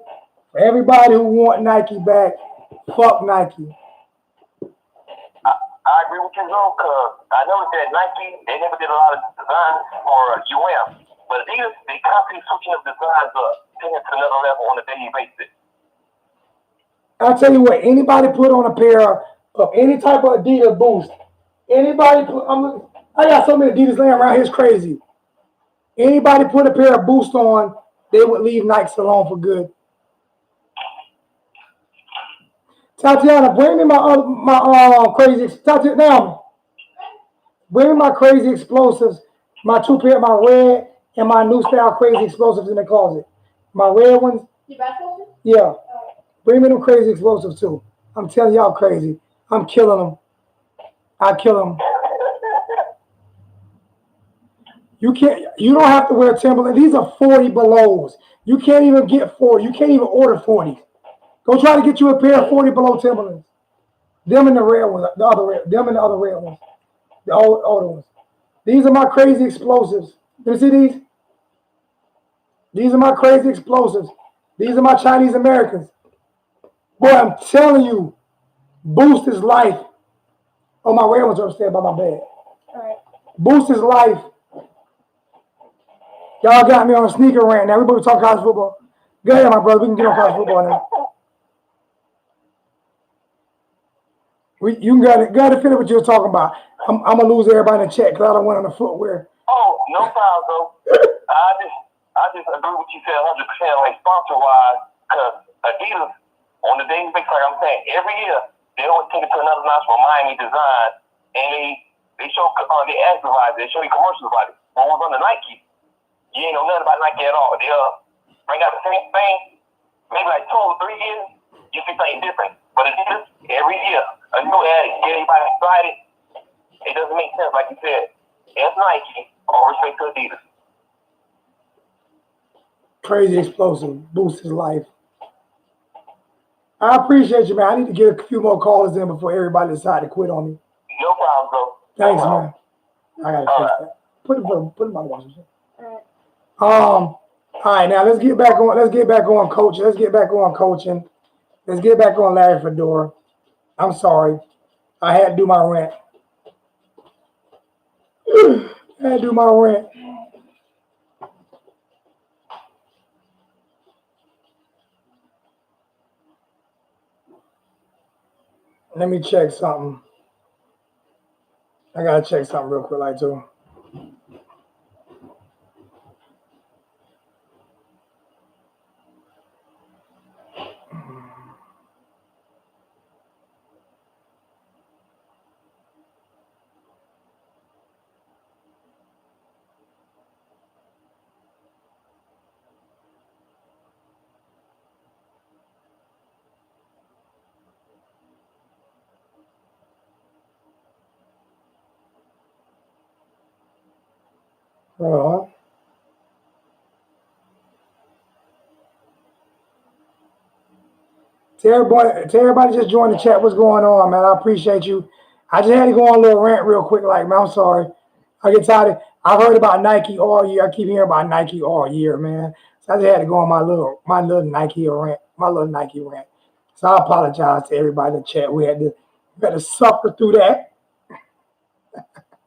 For everybody who want Nike back, fuck Nike. I agree with you, though, because I noticed that Nike, they never did a lot of designs for UM. But Adidas, they constantly switching up designs up, taking it to another level on a daily basis. I'll tell you what, anybody put on a pair of any type of Adidas boost, I got so many Adidas laying around here, it's crazy. Anybody put a pair of boost on, they would leave Nike alone for good. Tatiana, bring me my crazy. Tatiana, Bring my crazy explosives, my two pair, my red and my new style crazy explosives in the closet. My red ones. Your basketball shoes? Yeah. Bring me them crazy explosives too. I'm telling y'all crazy. I'm killing them. I kill them. You can't. You don't have to wear Timberland. These are 40 belows. You can't even get 40. You can't even order 40. Go try to get you a pair of 40 below Timberlands. Them and the red ones. The other red. Them and the other red ones. The older ones. These are my crazy explosives. You see these? These are my crazy explosives. These are my Chinese Americans. Boy, I'm telling you, Boost is life. Oh, my red ones are upstairs by my bed. All right. Boost is life. Y'all got me on a sneaker rant now. Everybody talk college football. Go ahead, my brother. We can get on college football now. You can go ahead and finish what you were talking about. I'm gonna lose everybody in the chat because I don't want on the footwear. Oh, no problem, though. I just agree with you said 100%, like sponsor wise, because Adidas on the daily basis, like I'm saying, every year they always take it to another notch for Miami design, and they show they advertise, they show you commercials about it. When it was on the Nike, you ain't know nothing about Nike at all. They'll bring out the same thing, maybe like 2 or 3 years, you see something different. But Adidas, every year, a new ad, get everybody excited. It doesn't make sense, like you said. It's Nike, all respect to Adidas. Crazy explosive. Boost his life. I appreciate you, man. I need to get a few more callers in before everybody decide to quit on me. No problem, bro. Thanks, no man. I gotta fix that. Put him on the washing machine. All right, now let's get back on. Let's get back on coaching. Let's get back on coaching. Let's get back on Larry Fedora. I'm sorry, I had to do my rant. I had to do my rant. Let me check something. I gotta check something real quick, like too. To everybody just join the chat, what's going on, man? I appreciate you. I just had to go on a little rant real quick, like, man, I'm sorry. I get tired of, I've heard about Nike all year. I keep hearing about Nike all year, man. So I just had to go on my little Nike rant. So I apologize to everybody in the chat. We had to suffer through that.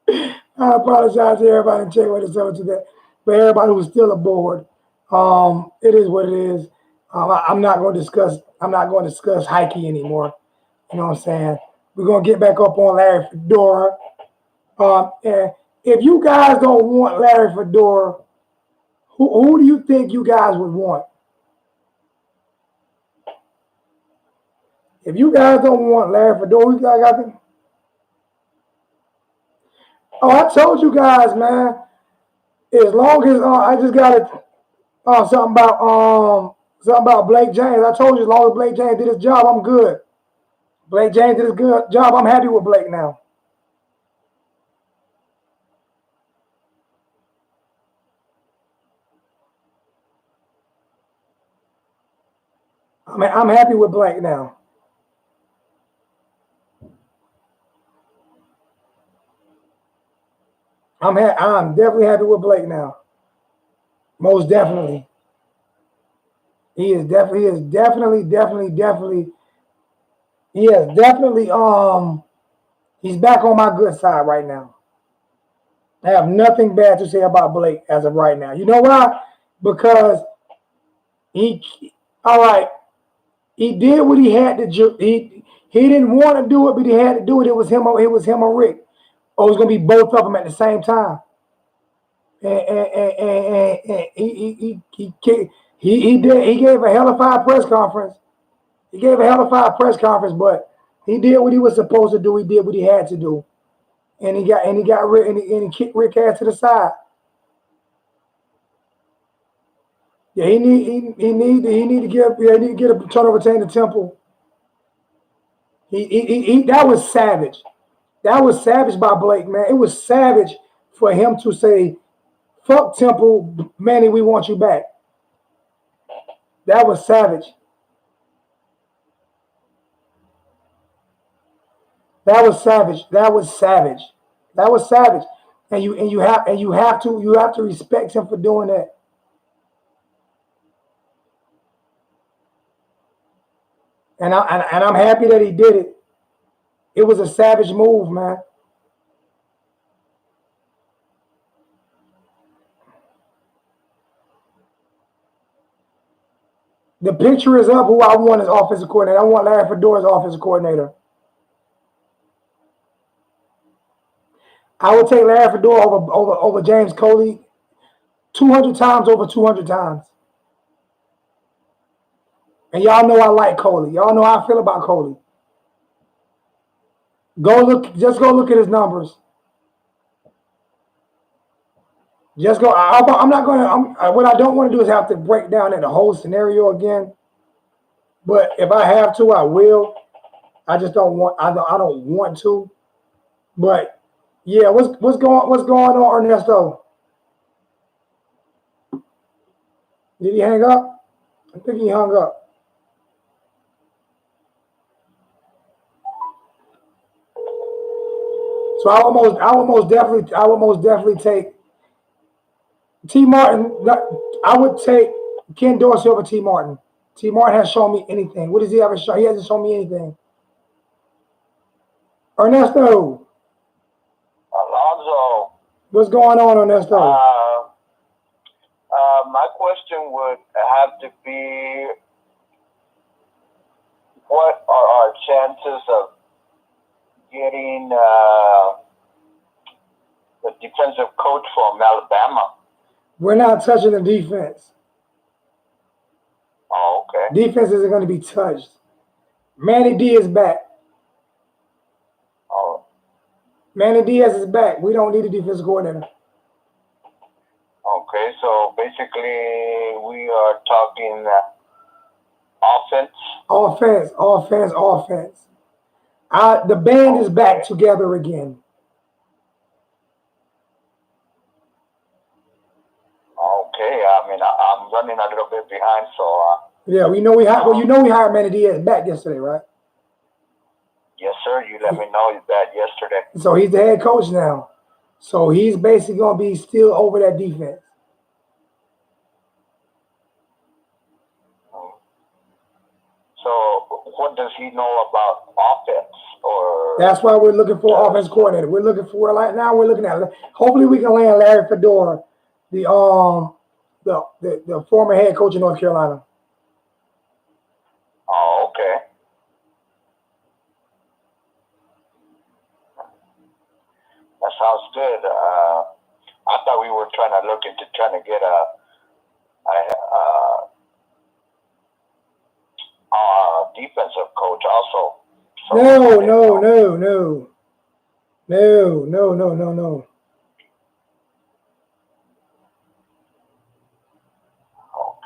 I apologize to everybody in the chat. We had to suffer through that. But everybody who's still aboard, it is what it is. I'm not going to discuss Heike anymore. You know what I'm saying? We're going to get back up on Larry Fedora. And if you guys don't want Larry Fedora, who do you think you guys would want? If you guys don't want Larry Fedora, who you guys got them? Oh, I told you guys, man. As long as I just got it. Something about Blake James. I told you, as long as Blake James did his job, I'm good. Blake James did his good job. I'm happy with Blake now. I'm happy with Blake now. I'm definitely happy with Blake now. Most definitely. He is definitely, he's back on my good side right now. I have nothing bad to say about Blake as of right now. You know why? Because he did what he had to do. He didn't want to do it, but he had to do it. It was him or Rick. Or it was gonna be both of them at the same time. And he gave a hellified press conference. But he did what he was supposed to do. He did what he had to do. and he got Rick and he kicked Rick ass to the side. Yeah, he need to get a turnover chain to Temple. He that was savage. That was savage by Blake, man. It was savage for him to say, "Fuck Temple, Manny, we want you back." That was savage. That was savage. That was savage. That was savage. You have to respect him for doing that. And I'm happy that he did it. It was a savage move, man. The picture is up who I want as offensive coordinator. I want Larry Fedora as offensive coordinator. I would take Larry Fedora over James Coley 200 times over 200 times. And y'all know I like Coley. Y'all know how I feel about Coley. Just go look at his numbers. Just go. I'm not going to. What I don't want to do is have to break down the whole scenario again. But if I have to, I will. I just don't want. I don't want to. But yeah, what's going on, Ernesto? Did he hang up? I think he hung up. So I would most definitely take T. Martin. I would take Ken Dorsey over T. Martin. T. Martin has shown me anything. What does he ever show? He hasn't shown me anything. Ernesto, Alonzo, what's going on, Ernesto? my question would have to be, what are our chances of getting the defensive coach from Alabama? We're not touching the defense. Oh, okay. Defense isn't going to be touched. Manny D is back. Oh, Manny Diaz is back. We don't need a defensive coordinator. okay, so basically we are talking offense. Offense. The band is back together again. Okay, I mean I'm running a little bit behind, so Yeah, we hired Manny Diaz back yesterday, right? yes, sir. You let me know that yesterday. So he's the head coach now. So he's basically going to be still over that defense. So what does he know about offense? Or that's why we're looking for an offense coordinator. We're looking at. Hopefully, we can land Larry Fedora, the former head coach of North Carolina. Oh, okay. That sounds good. I thought we were trying to get a defensive coach also. So No.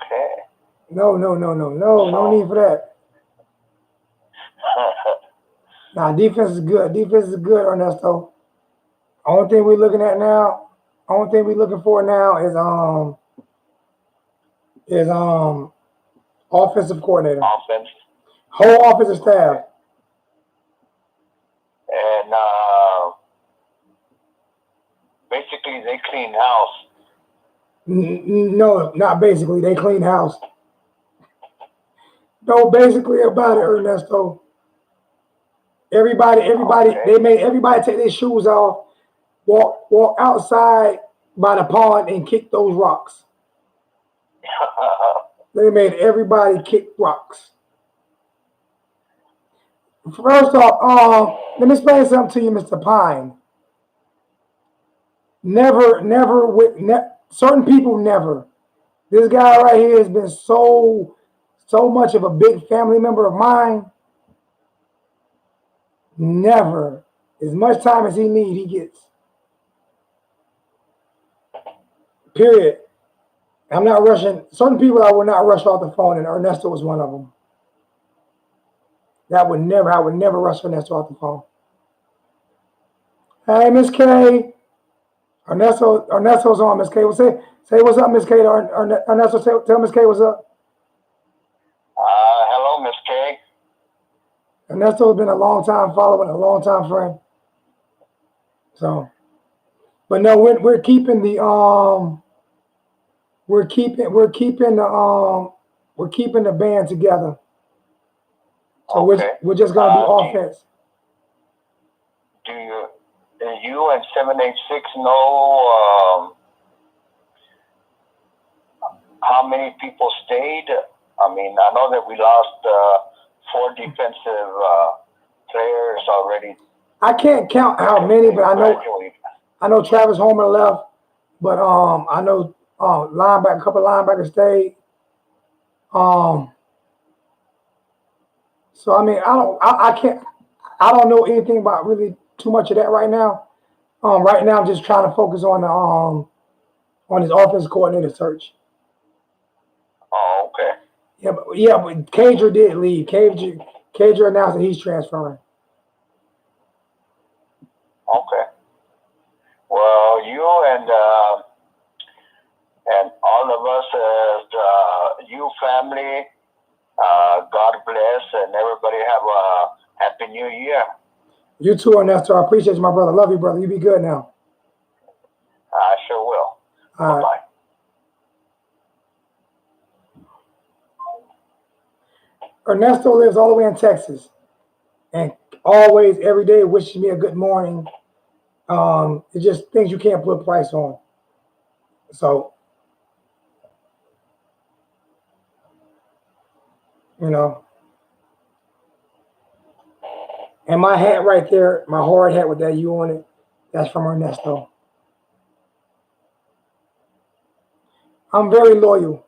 Okay. No need for that. Nah, defense is good. Defense is good, Ernesto. Only thing we're looking for now is offensive coordinator. Offense. Whole offensive staff. And basically they clean house. No, not basically. They clean house. No, basically about it, Ernesto. Everybody, Okay. they made everybody take their shoes off, walk outside by the pond and kick those rocks. They made everybody kick rocks. First off, let me explain something to you, Mr. Pine. Certain people never. This guy right here has been so much of a big family member of mine. Never As much time as he needs, he gets. Period. I'm not rushing. Certain people I would not rush off the phone, and Ernesto was one of them. I would never rush Ernesto off the phone. Hey, Miss K. Ernesto's on, Miss K. Well, say what's up, Miss K. Ernesto, tell Miss K what's up. Hello, Miss K. Ernesto has been a long time follower and a long time friend. So, but no, we're keeping the we're keeping the band together. So Okay. we're just gonna do offense. Do you and 786 know how many people stayed? I mean, I know that we lost 4 defensive players already. I can't count how many, but I know Travis Homer left, but I know a couple linebackers stayed. So I mean, I don't know anything about really too much of that right now. Right now I'm just trying to focus on the on his offensive coordinator search. Oh, okay. But Cager did leave. Cager announced that he's transferring. Okay. Well, you and all of us as you family, God bless, and everybody have a happy New Year. You too, Ernesto. I appreciate you, my brother. Love you, brother. You be good now. I sure will. All right. Bye. Ernesto lives all the way in Texas, and always, every day, wishes me a good morning. It's just things you can't put a price on. So, you know. And my hat right there, my hard hat with that U on it, that's from Ernesto. I'm very loyal.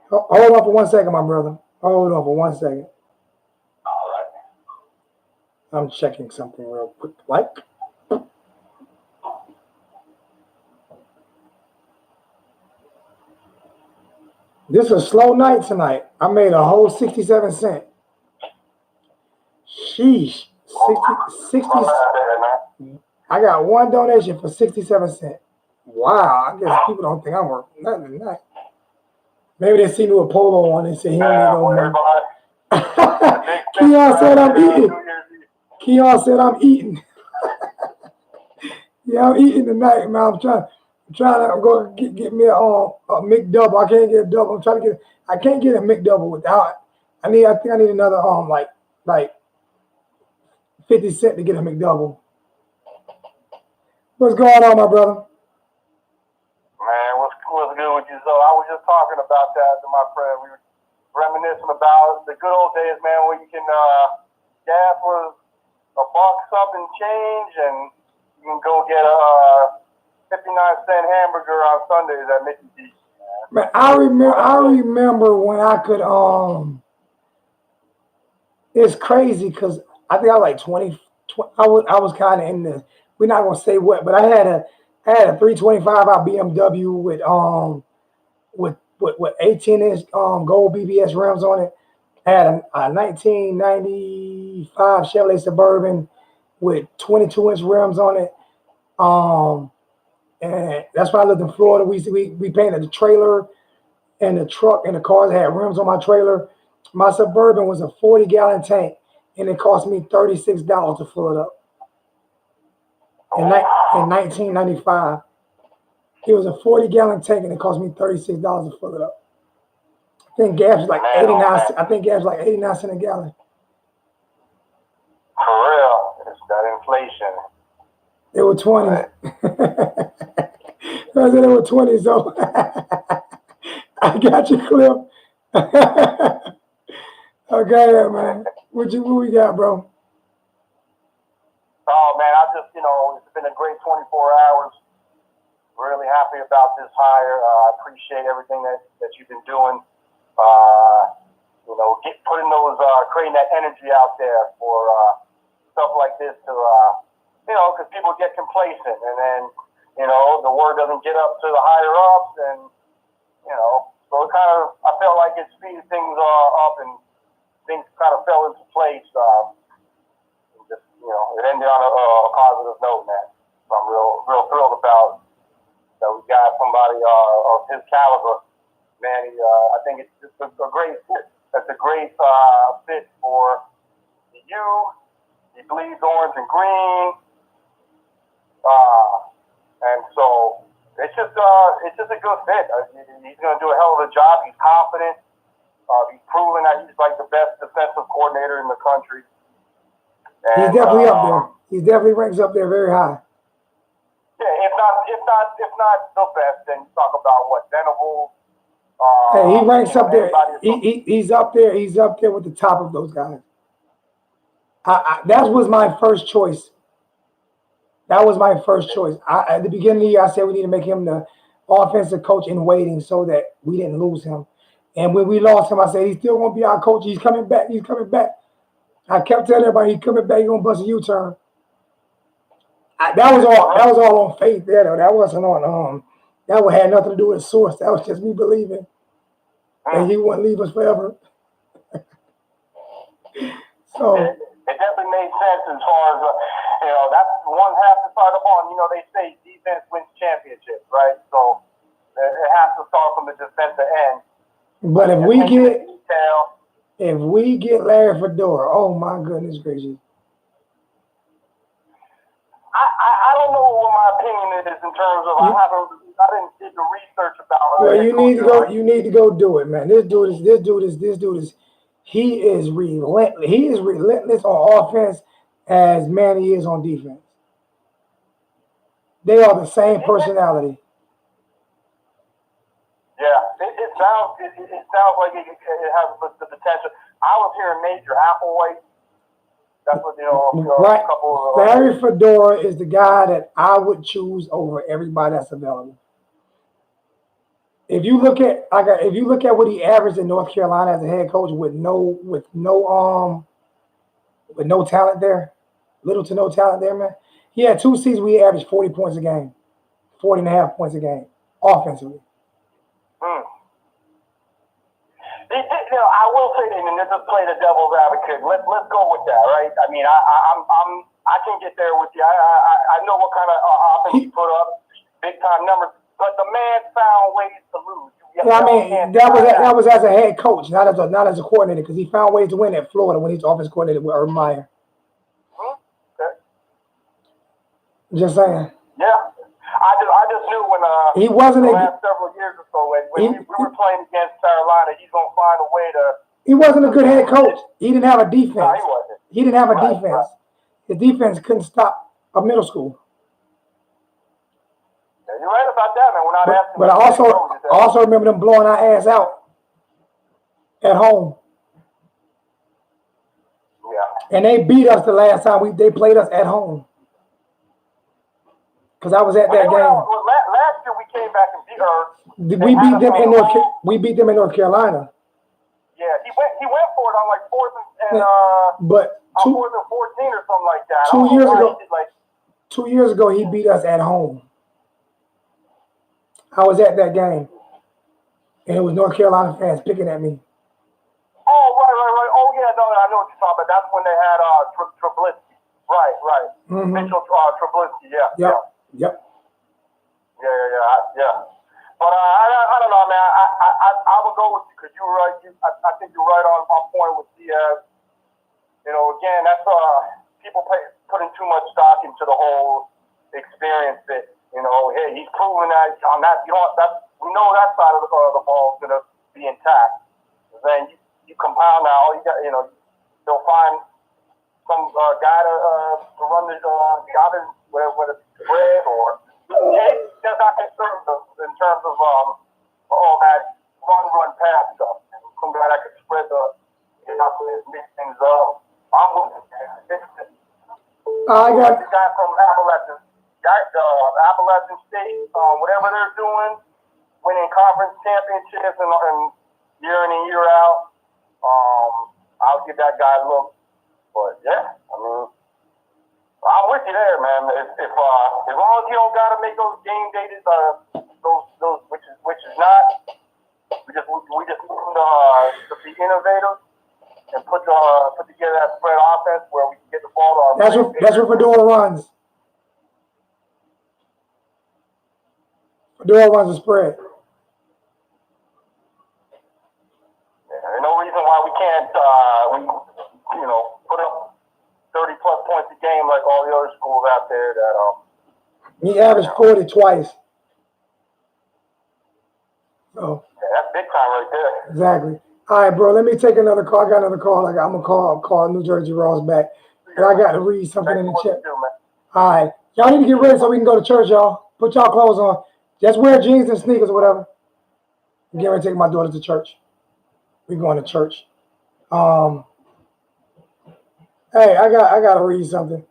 Hold on for 1 second, my brother. Hold on for 1 second. All right. I'm checking something real quick. Like, this is a slow night tonight. I made a whole 67 cents. Sheesh. 60. I got one donation for 67 cents. Wow. I guess people don't think I'm working nothing tonight. Maybe they see me with polo on and say he don't need no money. Keon said I'm eating. Keon said I'm eating. Yeah, I'm eating tonight, man. I'm trying to go get me a McDouble. I can't get a double. I can't get a McDouble without. I think I need another like 50 cents to get a McDouble. What's going on, my brother? Man, what's good with you? So I was just talking about that to my friend. We were reminiscing about the good old days, man, where you can gas was $1 something change, and you can go get a 59-cent hamburger on Sundays at Mickey D's. Man, I remember when I could It's crazy because I think I was like 20 I was kind of in the. We're not gonna say what, but I had a 325 out BMW with 18-inch gold BBS rims on it. I had a 1995 Chevrolet Suburban with 22-inch rims on it. And that's why I lived in Florida. We painted the trailer and the truck and the cars had rims on my trailer. My Suburban was a 40-gallon tank, and it cost me $36 to fill it up. In 1995, it was a 40-gallon tank, and it cost me $36 to fill it up. I think gas was like 89. I think gas was like 89 cents a gallon. For real, it's that inflation. They were 20. I said they were 20, so I got you, Cliff. Okay, man. What we got, bro? Oh, man, it's been a great 24 hours. Really happy about this hire. I appreciate everything that you've been doing. Putting those, creating that energy out there for stuff like this to, because people get complacent, and then, the word doesn't get up to the higher ups, and, so it kind of, I felt like it speeded things up, and things kind of fell into place. Just, it ended on a positive note, man. So I'm real thrilled about that we got somebody of his caliber, Manny. I think it's just a great fit. That's a great fit for the youth. He bleeds orange and green, and so it's just a good fit. He's going to do a hell of a job. He's confident. He's proven that he's like the best defensive coordinator in the country. And, he's definitely up there. He definitely ranks up there very high. Yeah, if not the best, then you talk about what Venables. Hey, he ranks up there. He's up there. He's up there with the top of those guys. That was my first choice. That was my first choice. At the beginning of the year, I said we need to make him the offensive coach in waiting so that we didn't lose him. And when we lost him, I said he's still going to be our coach. He's coming back. He's coming back. I kept telling everybody he's coming back. He's going to bust a U-turn. That was all on faith there, though. That wasn't on that had nothing to do with source. That was just me believing that he wouldn't leave us forever. So it definitely made sense as far as that's one half the side of the ball. They say defense wins championships, right? So it has to start from the defensive end. But if we get Larry Fedora, oh my goodness gracious. I don't know what my opinion is in terms of I didn't do the research about it. Well, you need to go do it, man. This dude is he is relentless. He is relentless on offense as Manny is on defense. They are the same personality. Yeah, it sounds like it has the potential. I was hearing Major Applewhite. That's what right. A couple of, Larry Fedora is the guy that I would choose over everybody that's available. If you look at what he averaged in North Carolina as a head coach with no talent there, little to no talent there, man. He had 2 seasons where he averaged 40 points a game, 40 and a half points a game, offensively. I will say that, and this is play the devil's advocate. Let's go with that, right? I mean, I can get there with you. I know what kind of offense he put up, big time numbers, but the man found ways to lose. Yeah, I mean that was as a head coach, not as a coordinator, because he found ways to win at Florida when he's offense coordinator with Urban Meyer. Okay. Just saying. Yeah. I just knew when he wasn't the last several years or so when we were playing against Carolina, he's gonna find a way to. He wasn't a good head coach. He didn't have a defense. No, he wasn't. He didn't have a defense. Right. His defense couldn't stop a middle school. Yeah, you're right about that, man. We're not asking. But I also remember them blowing our ass out at home. Yeah. And they beat us the last time they played us at home. Because I was at that game. Last year we came back and beat her. We beat them in North Carolina. Yeah, he went for it on like fourth and but on 4th and 14 or something like that. 2 years ago he beat us at home. I was at that game, and it was North Carolina fans picking at me. Oh, right. Oh, yeah, no, I know what you're talking about. That's when they had Trubisky. Right. Mm-hmm. Mitchell Trubisky, yeah. Yep. Yeah. But I don't know, man. I would go with you because you were right. I think you're right on point with Diaz. Again, that's people putting too much stock into the whole experience that. Hey, he's proven that on that. We know that side of the ball is going to be intact. Then you compound now. You got, they'll find some guy to run the other, whether it's spread or that's not concerned in terms of all that run pass stuff. Some guy that could spread mix things up. I'm looking at it. I got the guy from Appalachian State, whatever they're doing, winning conference championships and year in and year out. I'll give that guy a look. But yeah, I mean, you there, man. If as long as you don't gotta make those game dated those which is not, we just need to be innovative and put together that spread offense where we can get the ball to our That's what Fedora runs. Fedora runs a spread. There's no reason why we can't put up 30 plus points a game like all the other schools out there that He averaged 40 twice. So yeah, that's big time right there. exactly. All right, bro. Let me take another call. I got another call. I'm gonna call New Jersey Ross back. And I got to read something in the chat. All right, y'all need to get ready so we can go to church, y'all. Put y'all clothes on. Just wear jeans and sneakers or whatever. I'm getting ready to take my daughter to church. We going to church. Hey, I got to read something.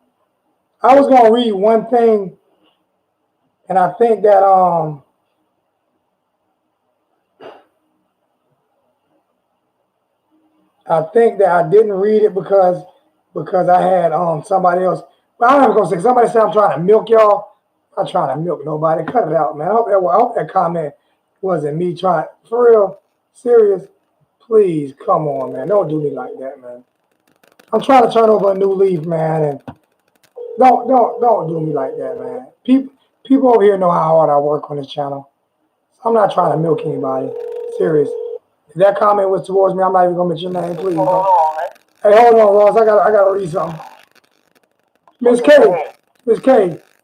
I was gonna read one thing, and I think that I didn't read it because I had somebody else. But I'm not gonna say somebody said I'm trying to milk y'all. I'm not trying to milk nobody. Cut it out, man. I hope that comment wasn't me trying. For real, serious. Please, come on, man. Don't do me like that, man. I'm trying to turn over a new leaf, man, and don't do me like that, man. People over here know how hard I work on this channel. So I'm not trying to milk anybody. Serious. If that comment was towards me, I'm not even gonna mention your name, please. Hey, hold on, Ross. I gotta read something. Miss K,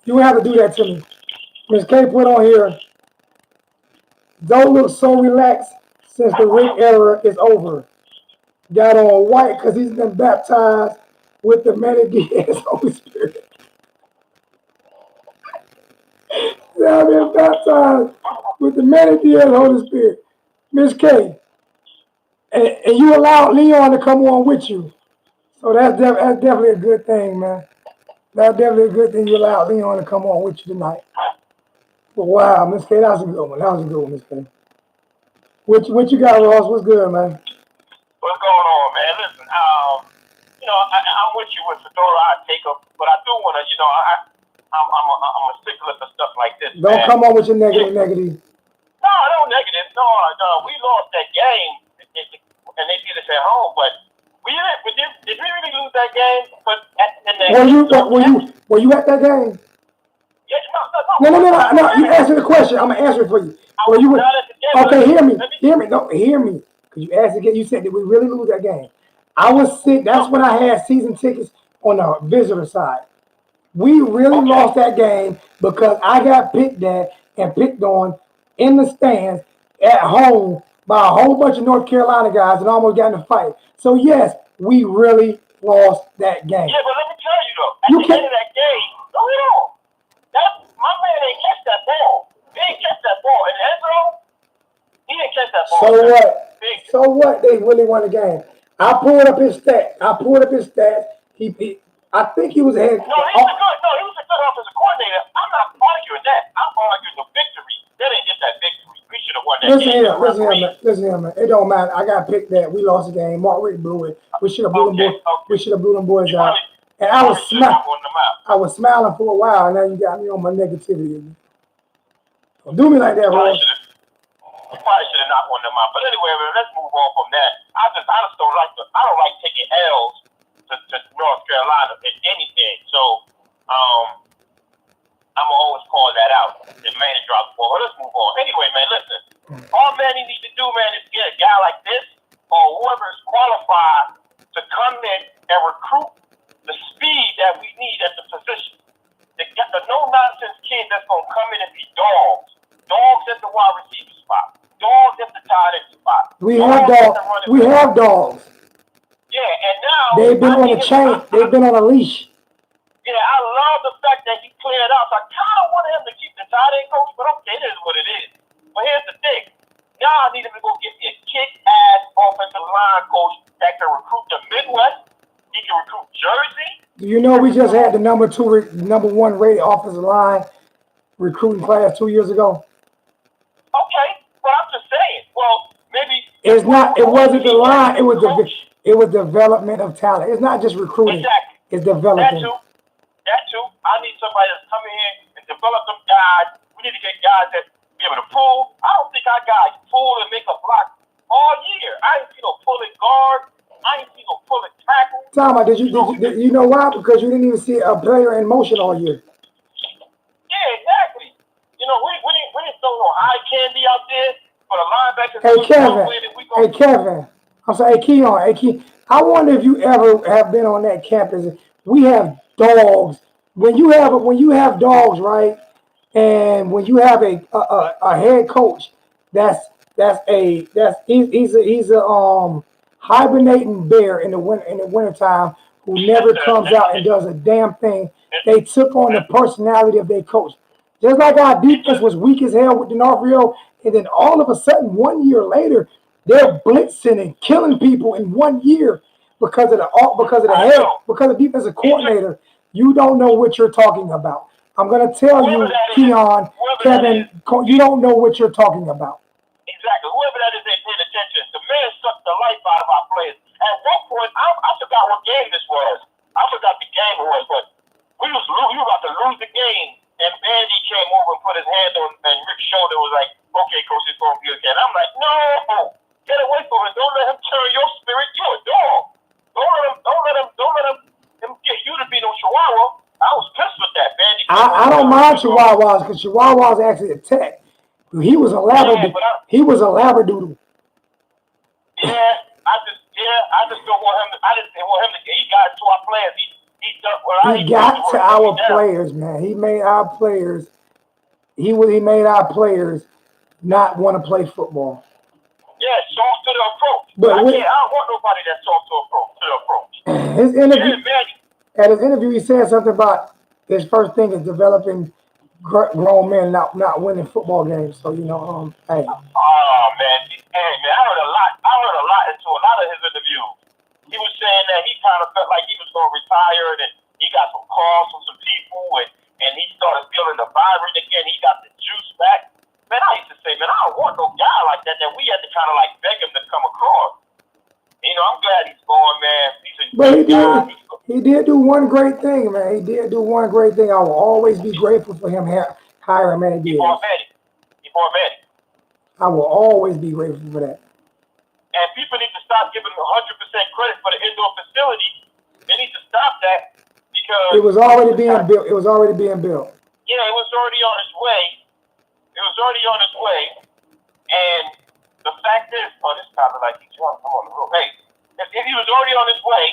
you have to do that to me. Miss K put on here. Don't look so relaxed since the Rick era is over. Got on white because he's been baptized with the Manny Diaz Holy Spirit. I've been baptized with the Manny Diaz Holy Spirit. Miss K, and you allowed Leon to come on with you. So that's definitely a good thing, man. That's definitely a good thing you allowed Leon to come on with you tonight. But wow, Miss K, that was a good one. Miss K. What you got, Ross? What's good, man? What's going on, man? Listen, I'm with you with Fedora. I take up, but I do want to, I'm a stickler for stuff like this. Don't come on with your negative. No negative. No. We lost that game, and they did us at home. But did we really lose that game? But were you at that game? Yeah, No. You answer the question. I'm gonna answer it for you. Were you not at the game? Okay, hear me. No, hear me. Because you asked again. You said, did we really lose that game? I was sick. That's when I had season tickets on the visitor side. We really lost that game because I got picked at and picked on in the stands at home by a whole bunch of North Carolina guys and almost got in a fight. So yes, we really lost that game. Yeah, but let me tell you though, at the end of that game, my man ain't catch that ball. He didn't catch that ball. In the end zone, he didn't catch that ball. So what? They really won the game. I pulled up his stats. I think he was ahead. No, he was a good offensive coordinator. I'm not arguing that. I'm arguing the victory. They didn't get that victory. We should have won that game. Listen here, man. It don't matter. I got picked that. We lost the game. Mark Rick blew it. We should have blew them boys out. And I was smiling for a while. Now you got me on my negativity. Don't do me like that, bro. You probably should have not won them out. But anyway, let's move on from that. I just don't like taking L's to North Carolina in anything. So I'm gonna always call that out. The man dropped the ball. But let's move on. Anyway, man, listen. All Manny needs to do, man, is get a guy like this or whoever is qualified to come in and recruit the speed that we need at the position. The no-nonsense kid that's going to come in and be dogs. Dogs at the wide receiver spot. Dogs at the tight end spot. We have dogs. Yeah, and now... They've been on a chain. They've been on a leash. Yeah, I love the fact that he cleared out. So I kind of wanted him to keep the tight end coach, but okay, it is what it is. But here's the thing. Now I need him to go get me a kick-ass offensive line coach that can recruit the Midwest. He can recruit Jersey. Do you know we just had the number 1 rated offensive line recruiting class 2 years ago? Okay, but I'm just saying. Well, maybe it wasn't the line. It was development of talent. It's not just recruiting. Exactly. It's developing. That too. to. I need somebody that's coming in and develop them guys. We need to get guys that be able to pull. I don't think our guys pull and make a block all year. I ain't seen no pulling guard. I ain't seen no pulling tackle. Tom, did you know why? Because you didn't even see a player in motion all year. Yeah, exactly. You know, we didn't throw no eye candy out there for the linebackers. Hey Kevin, I'm sorry, hey Keon, I wonder if you ever have been on that campus. We have dogs. When you have dogs, right? And when you have a head coach, he's a hibernating bear in the wintertime who never comes out and does a damn thing. They took on the personality of their coach. Just like our defense was weak as hell with D'Onofrio, and then all of a sudden, 1 year later, they're blitzing and killing people in 1 year because of the defensive coordinator. You don't know what you're talking about. I'm gonna tell you, Keon, Kevin, you don't know what you're talking about. Exactly. Whoever that is, they paid attention. The man sucked the life out of our players. At one point, I forgot what game this was. I forgot the game it was, but we were about to lose the game, and Manny came over and put his hand on and Rick's shoulder. Was like, "Okay, coach, it's gonna be okay." And I'm like, "No, get away from him! Don't let him turn your spirit. You're a dog. Don't let him get you to be no chihuahua." I was pissed with that, man. I don't mind chihuahuas because chihuahuas actually attack. He was a labradoodle. He was a labradoodle. Yeah, I just don't want him. I just didn't want him to. He got to our players. He got to our players, man. He made our players. He made our players not want to play football. Yeah, soft to the approach. But I don't want nobody that's soft to the approach. His interview. At his interview, he said something about his first thing is developing grown men not winning football games. So hey. Oh man, I heard a lot into a lot of his interviews. He was saying that he kind of felt like he was going to retire, and he got some calls from some people, and he started feeling the vibrant again. He got the juice back. Man, I used to say, man, I don't want no guy like that. That we had to kind of like beg him to come across. I'm glad he's going, man. He did do one great thing, man. He did do one great thing. I will always be grateful for him hiring Manny Diaz. He bought Manny. I will always be grateful for that. And people need to stop giving him 100% credit for the indoor facility. They need to stop that because it was already being built. It was already being built. Yeah, it was already on its way. And the fact is, this kind of like he's young. I'm on the road. Hey, if he was already on his way,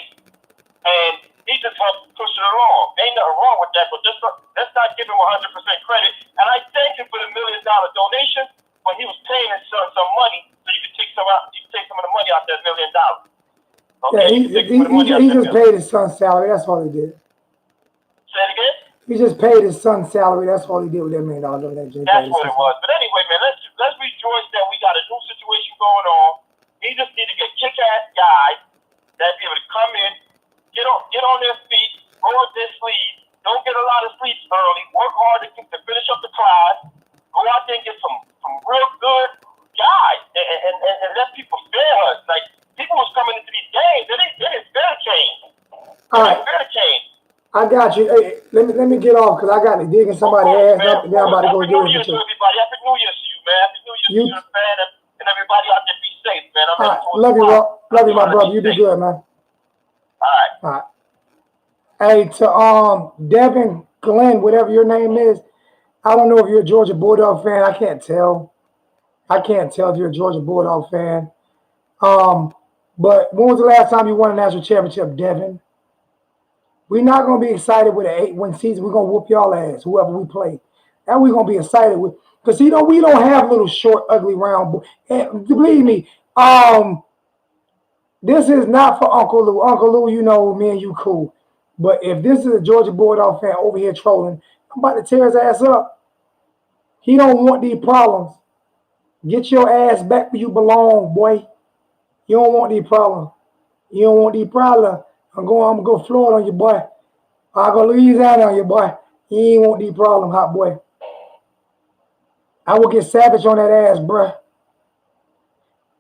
and he just helped push it along. Ain't nothing wrong with that, but let's not give him 100% credit. And I thank him for the $1 million donation, but he was paying his son some money, so you could take some of the money out that $1 million. Okay, he just paid his son's salary. That's all he did. Say it again? He just paid his son's salary. That's all he did with that $1 million donation. That's what it was. But anyway, man, let's rejoice that we got a new situation going on. He just need to get kick-ass guys that be able to come in, get on their feet, roll up their sleeves, don't get a lot of sleep early, work hard to finish up the class, go out there and get some real good guys, and let people fear us. Like, people was coming into these games, they didn't fear change. All right. I got you. Hey, let me get off because I got to dig in somebody's ass. I'm about to go get it. Happy New Year to you, man. Happy New Year to you, fan, and everybody out there. Be safe, man. Love you, Rob. Love you, my brother. You be good, man. All right. Hey, to Devin Glenn, whatever your name is, I don't know if you're a Georgia Bulldog fan. I can't tell. if you're a Georgia Bulldog fan. But when was the last time you won a national championship, Devin? We're not going to be excited with an 8-win season. We're going to whoop y'all ass, whoever we play. And we're going to be excited with. Because, we don't have little short, ugly, round. And believe me, this is not for Uncle Lou. Uncle Lou, me and you cool. But if this is a Georgia Bulldog fan over here trolling, I'm about to tear his ass up. He don't want these problems. Get your ass back where you belong, boy. You don't want these problems. I'm gonna go Florida on you, boy. I'll go Louisiana on you, boy. You ain't want these problems, hot boy. I will get savage on that ass, bruh.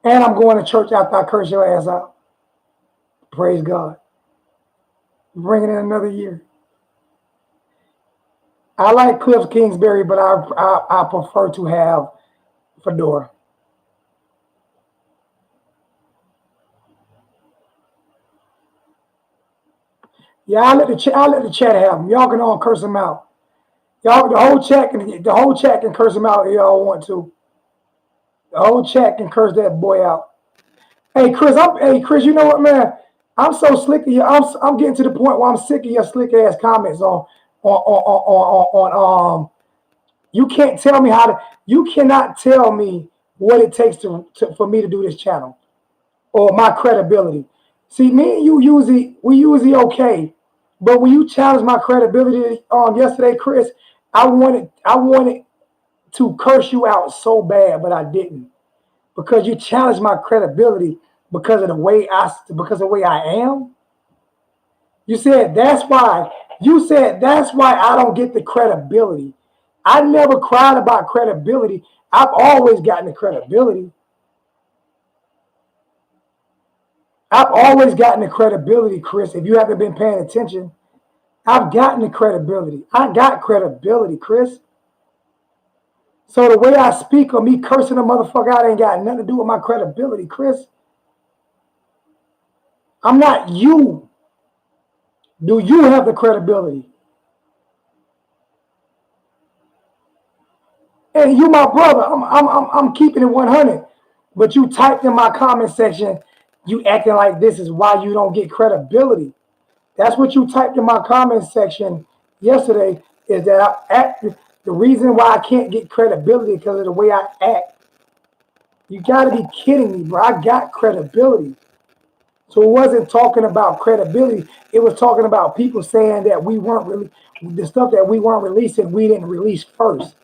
And I'm going to church after I curse your ass out. Praise God. Bring it in another year. I like Cliff Kingsbury, but I prefer to have Fedora. Yeah, I let the chat have him. Y'all can all curse him out. Y'all, the whole chat can curse him out if y'all want to. The whole chat can curse that boy out. Hey Chris, you know what, man? I'm so slick of you. I'm getting to the point where I'm sick of your slick ass comments on you can't tell me how to you cannot tell me what it takes for me to do this channel or my credibility. See, me and you usually okay. But when you challenged my credibility yesterday, Chris, I wanted to curse you out so bad, but I didn't because you challenged my credibility because of the way I am. You said that's why I don't get the credibility. I never cried about credibility. I've always gotten the credibility. I've always gotten the credibility, Chris. If you haven't been paying attention, I've gotten the credibility. I got credibility, Chris. So the way I speak or me cursing a motherfucker out ain't got nothing to do with my credibility, Chris. I'm not you. Do you have the credibility? And you, my brother, I'm keeping it 100. But you typed in my comment section, you acting like this is why you don't get credibility. That's what you typed in my comment section yesterday. Is that I act the reason why I can't get credibility because of the way I act. You got to be kidding me, bro. I got credibility. So it wasn't talking about credibility. It was talking about people saying that we weren't really the stuff that we weren't releasing. We didn't release first.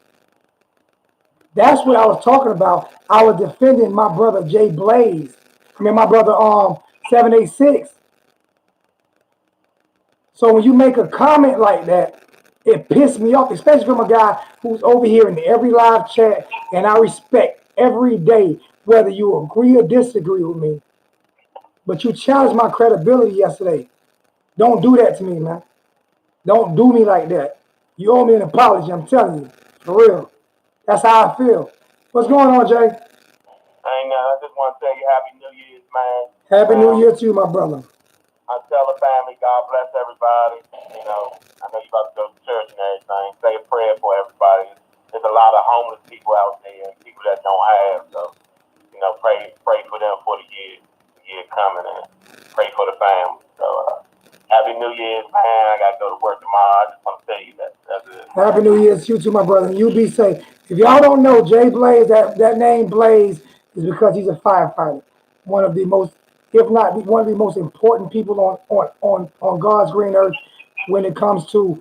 That's what I was talking about. I was defending my brother Jay Blaze. My brother 786. So when you make a comment like that, it pissed me off, especially from a guy who's over here in every live chat, and I respect every day whether you agree or disagree with me. But you challenged my credibility yesterday. Don't do that to me, man. Don't do me like that. You owe me an apology, I'm telling you. For real. That's how I feel. What's going on, Jay? Ain't I just want to tell you Happy New Year's, man. Happy New Year to you, my brother. I tell the family, God bless everybody. You know, I know you about to go to church and everything. Say a prayer for everybody. There's a lot of homeless people out there and people that don't have. So, you know, pray for them for the year coming and pray for the family. So, Happy New Year's, man. I got to go to work tomorrow. I just want to tell you that. That's it. Happy New Year to you too, my brother. You be safe. If y'all don't know, Jay Blaze, that name Blaze is because he's a firefighter. One of the most, if not one of the most important people on God's green earth when it comes to,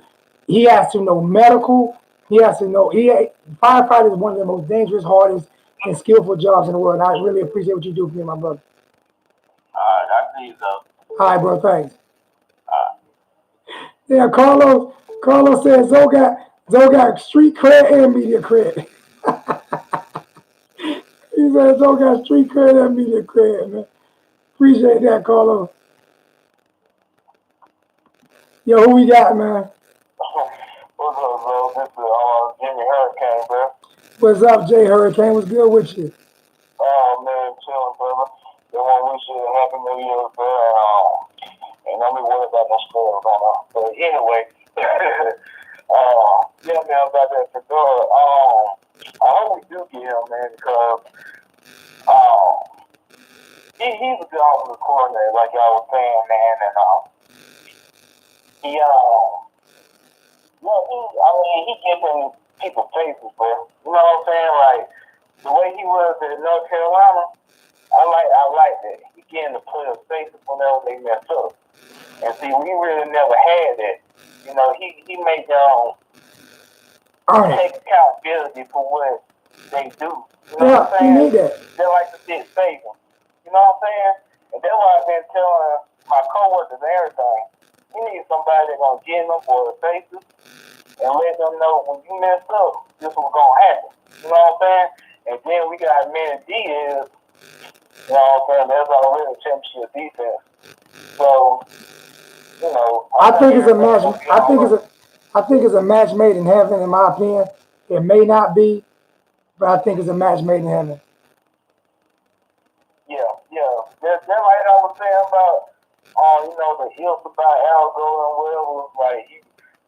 he has to know medical. He has to know, firefighter is one of the most dangerous, hardest, and skillful jobs in the world. And I really appreciate what you do for me, my brother. All right, I see you, though. All right, bro. Thanks. Yeah, Carlos says Zoe got street cred and media cred. He said Zoe got street cred and media cred, man. Appreciate that, Carlos. Yo, who we got, man? What's up, bro? This is Jimmy Hurricane, bro. What's up, Jay Hurricane? What's good with you? Oh, man, chilling, brother. They want to wish you a Happy New Year, bro. And don't be worried about no story going on. But anyway, yeah, man, about that Fedora. I hope we do get him, man, because he's a good offensive coordinator, like y'all was saying, man, and he giving people faces, bro. You know what I'm saying? Like the way he was in North Carolina, I like that. He getting the players faces whenever they mess up. And see, we really never had that. You know, he made them take accountability for what they do. You know what I'm saying? You need that. They like to see it save them. You know what I'm saying? And that's why I've been telling my coworkers and everything. You need somebody that's gonna get them for the faces and let them know when you mess up, this was gonna happen. You know what I'm saying? And then we got Manny Diaz. You know what I'm saying? That's already a championship defense. So, you know, I think it's a match. I think it's a match made in heaven, in my opinion. It may not be, but I think it's a match made in heaven. Yeah, yeah. That's like I was saying about, the hills about Algo and whatever. Was like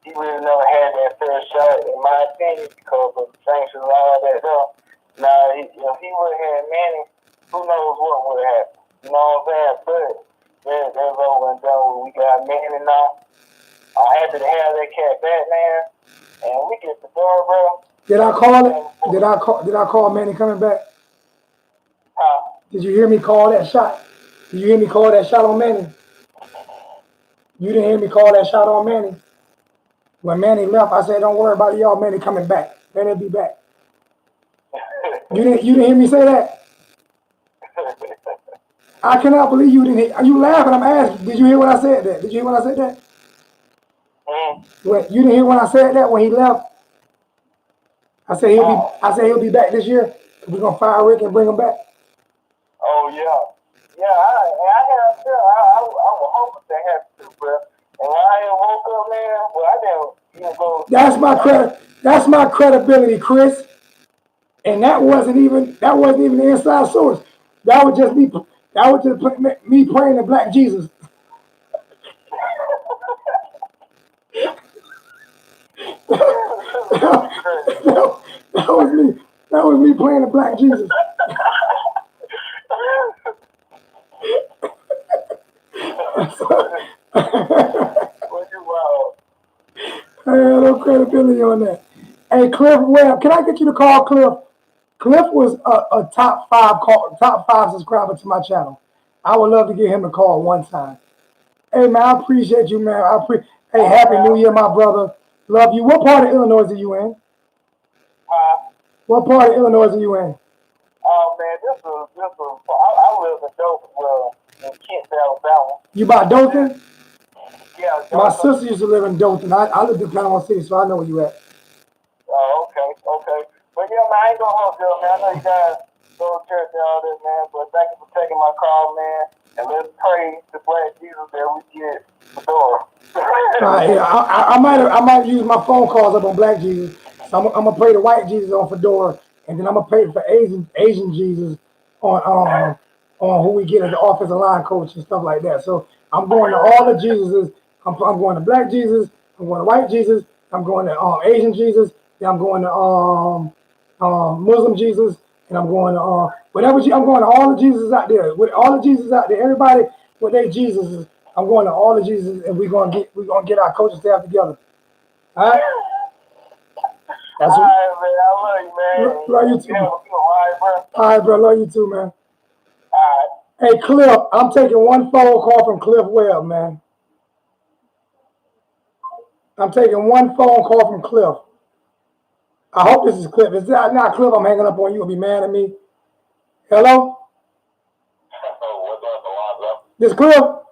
he really never had that fair shot, in my opinion, because of the sanctions and all that stuff. Now, if he would have had Manny, who knows what would have happened? You know what I'm saying? But there's over and done with. We got Manny now. I'm happy to have that cat back, man. And we get the door, bro. Did I call it? Did I call Manny coming back? Did you hear me call that shot? Did you hear me call that shot on Manny? You didn't hear me call that shot on Manny. When Manny left, I said, "Don't worry about it, y'all. Manny coming back. Manny be back." You didn't hear me say that? I cannot believe you didn't hear. Are you laughing? I'm asking. Did you hear when I said that? Did you hear when I said that? When you didn't hear when I said that when he left? I said he'll be back this year. We're gonna fire Rick and bring him back. Oh yeah. I was hoping that happened too, bro. And when I woke up, man, well, I didn't even go. That's my credibility, Chris. And that wasn't even the inside source. That was just me. That was just me praying to Black Jesus. That was me. That was me praying to Black Jesus. I had no credibility on that. Hey, Cliff Webb, can I get you to call Cliff? Cliff was a top five subscriber to my channel. I would love to get him a call one time. Hey man, I appreciate you, man. Hey, Happy New Year, my brother. Love you. What part of Illinois are you in? What part of Illinois are you in? Oh man, I live in Dothan, well, in Kent, Alabama. You by Dothan? Yeah, Dothan. My sister used to live in Dothan. I lived in Panama City, so I know where you at. Oh, okay. But yeah, man, I ain't gonna hold you, man. I know you guys go to church and all this, man. But thank you for taking my call, man. And let's pray to Black Jesus that we get the door. Yeah, I might use my phone calls up on Black Jesus. So I'm gonna pray to White Jesus on Fedora, and then I'm gonna pray for Asian Jesus on who we get as the offensive line coach and stuff like that. So I'm going to all the Jesuses. I'm going to Black Jesus. I'm going to White Jesus. I'm going to Asian Jesus. Then I'm going to Muslim Jesus, and I'm going to whatever. I'm going to all the Jesus out there. With all the Jesus out there, everybody with their Jesuses. I'm going to all the Jesus, and we're gonna get our coaching staff together. All right. That's all right, man. I love you, man. Love you too. Yeah, all right, bro. All right, bro. Love you too, man. All right. Hey, Cliff. I'm taking one phone call from Cliff Webb, man. I'm taking one phone call from Cliff. I hope this is Cliff. If it's not Cliff, I'm hanging up on you. You'll be mad at me. Hello. What's up, Alonzo? This Cliff. Oh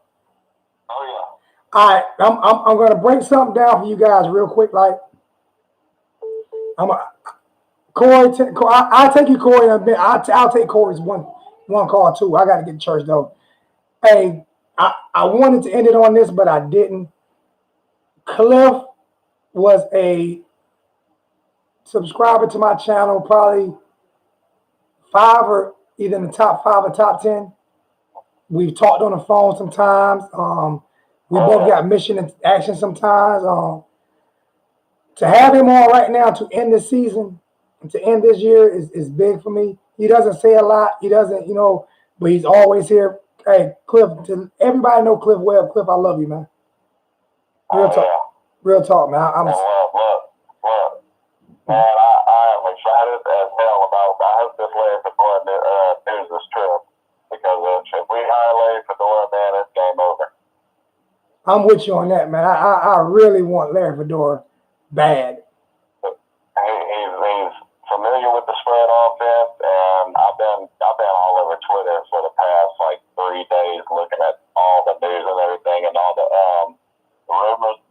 yeah. All right. I'm gonna break something down for you guys real quick. Like Corey, I'll take you, Corey, in a bit. I'll take Corey's one call too. I got to get to church though. Hey, I wanted to end it on this, but I didn't. Cliff was a subscriber to my channel, probably 5 or either in the top 5 or top 10. We've talked on the phone sometimes. We both got mission and action sometimes. To have him on right now to end the season, to end this year is big for me. He doesn't say a lot. He doesn't, but he's always here. Hey, Cliff, to everybody know Cliff Webb. Cliff, I love you, man. Real talk. Yeah. Real talk, man. Look. Man, I am excited as hell about I hope this Larry Fedora news this trip. Because if we hire Larry Fedora, man, it's game over. I'm with you on that, man. I really want Larry Fedora bad. He's familiar with the spread offense, and I've been all over Twitter for the past 3 days looking at all the news and everything and all the rumors,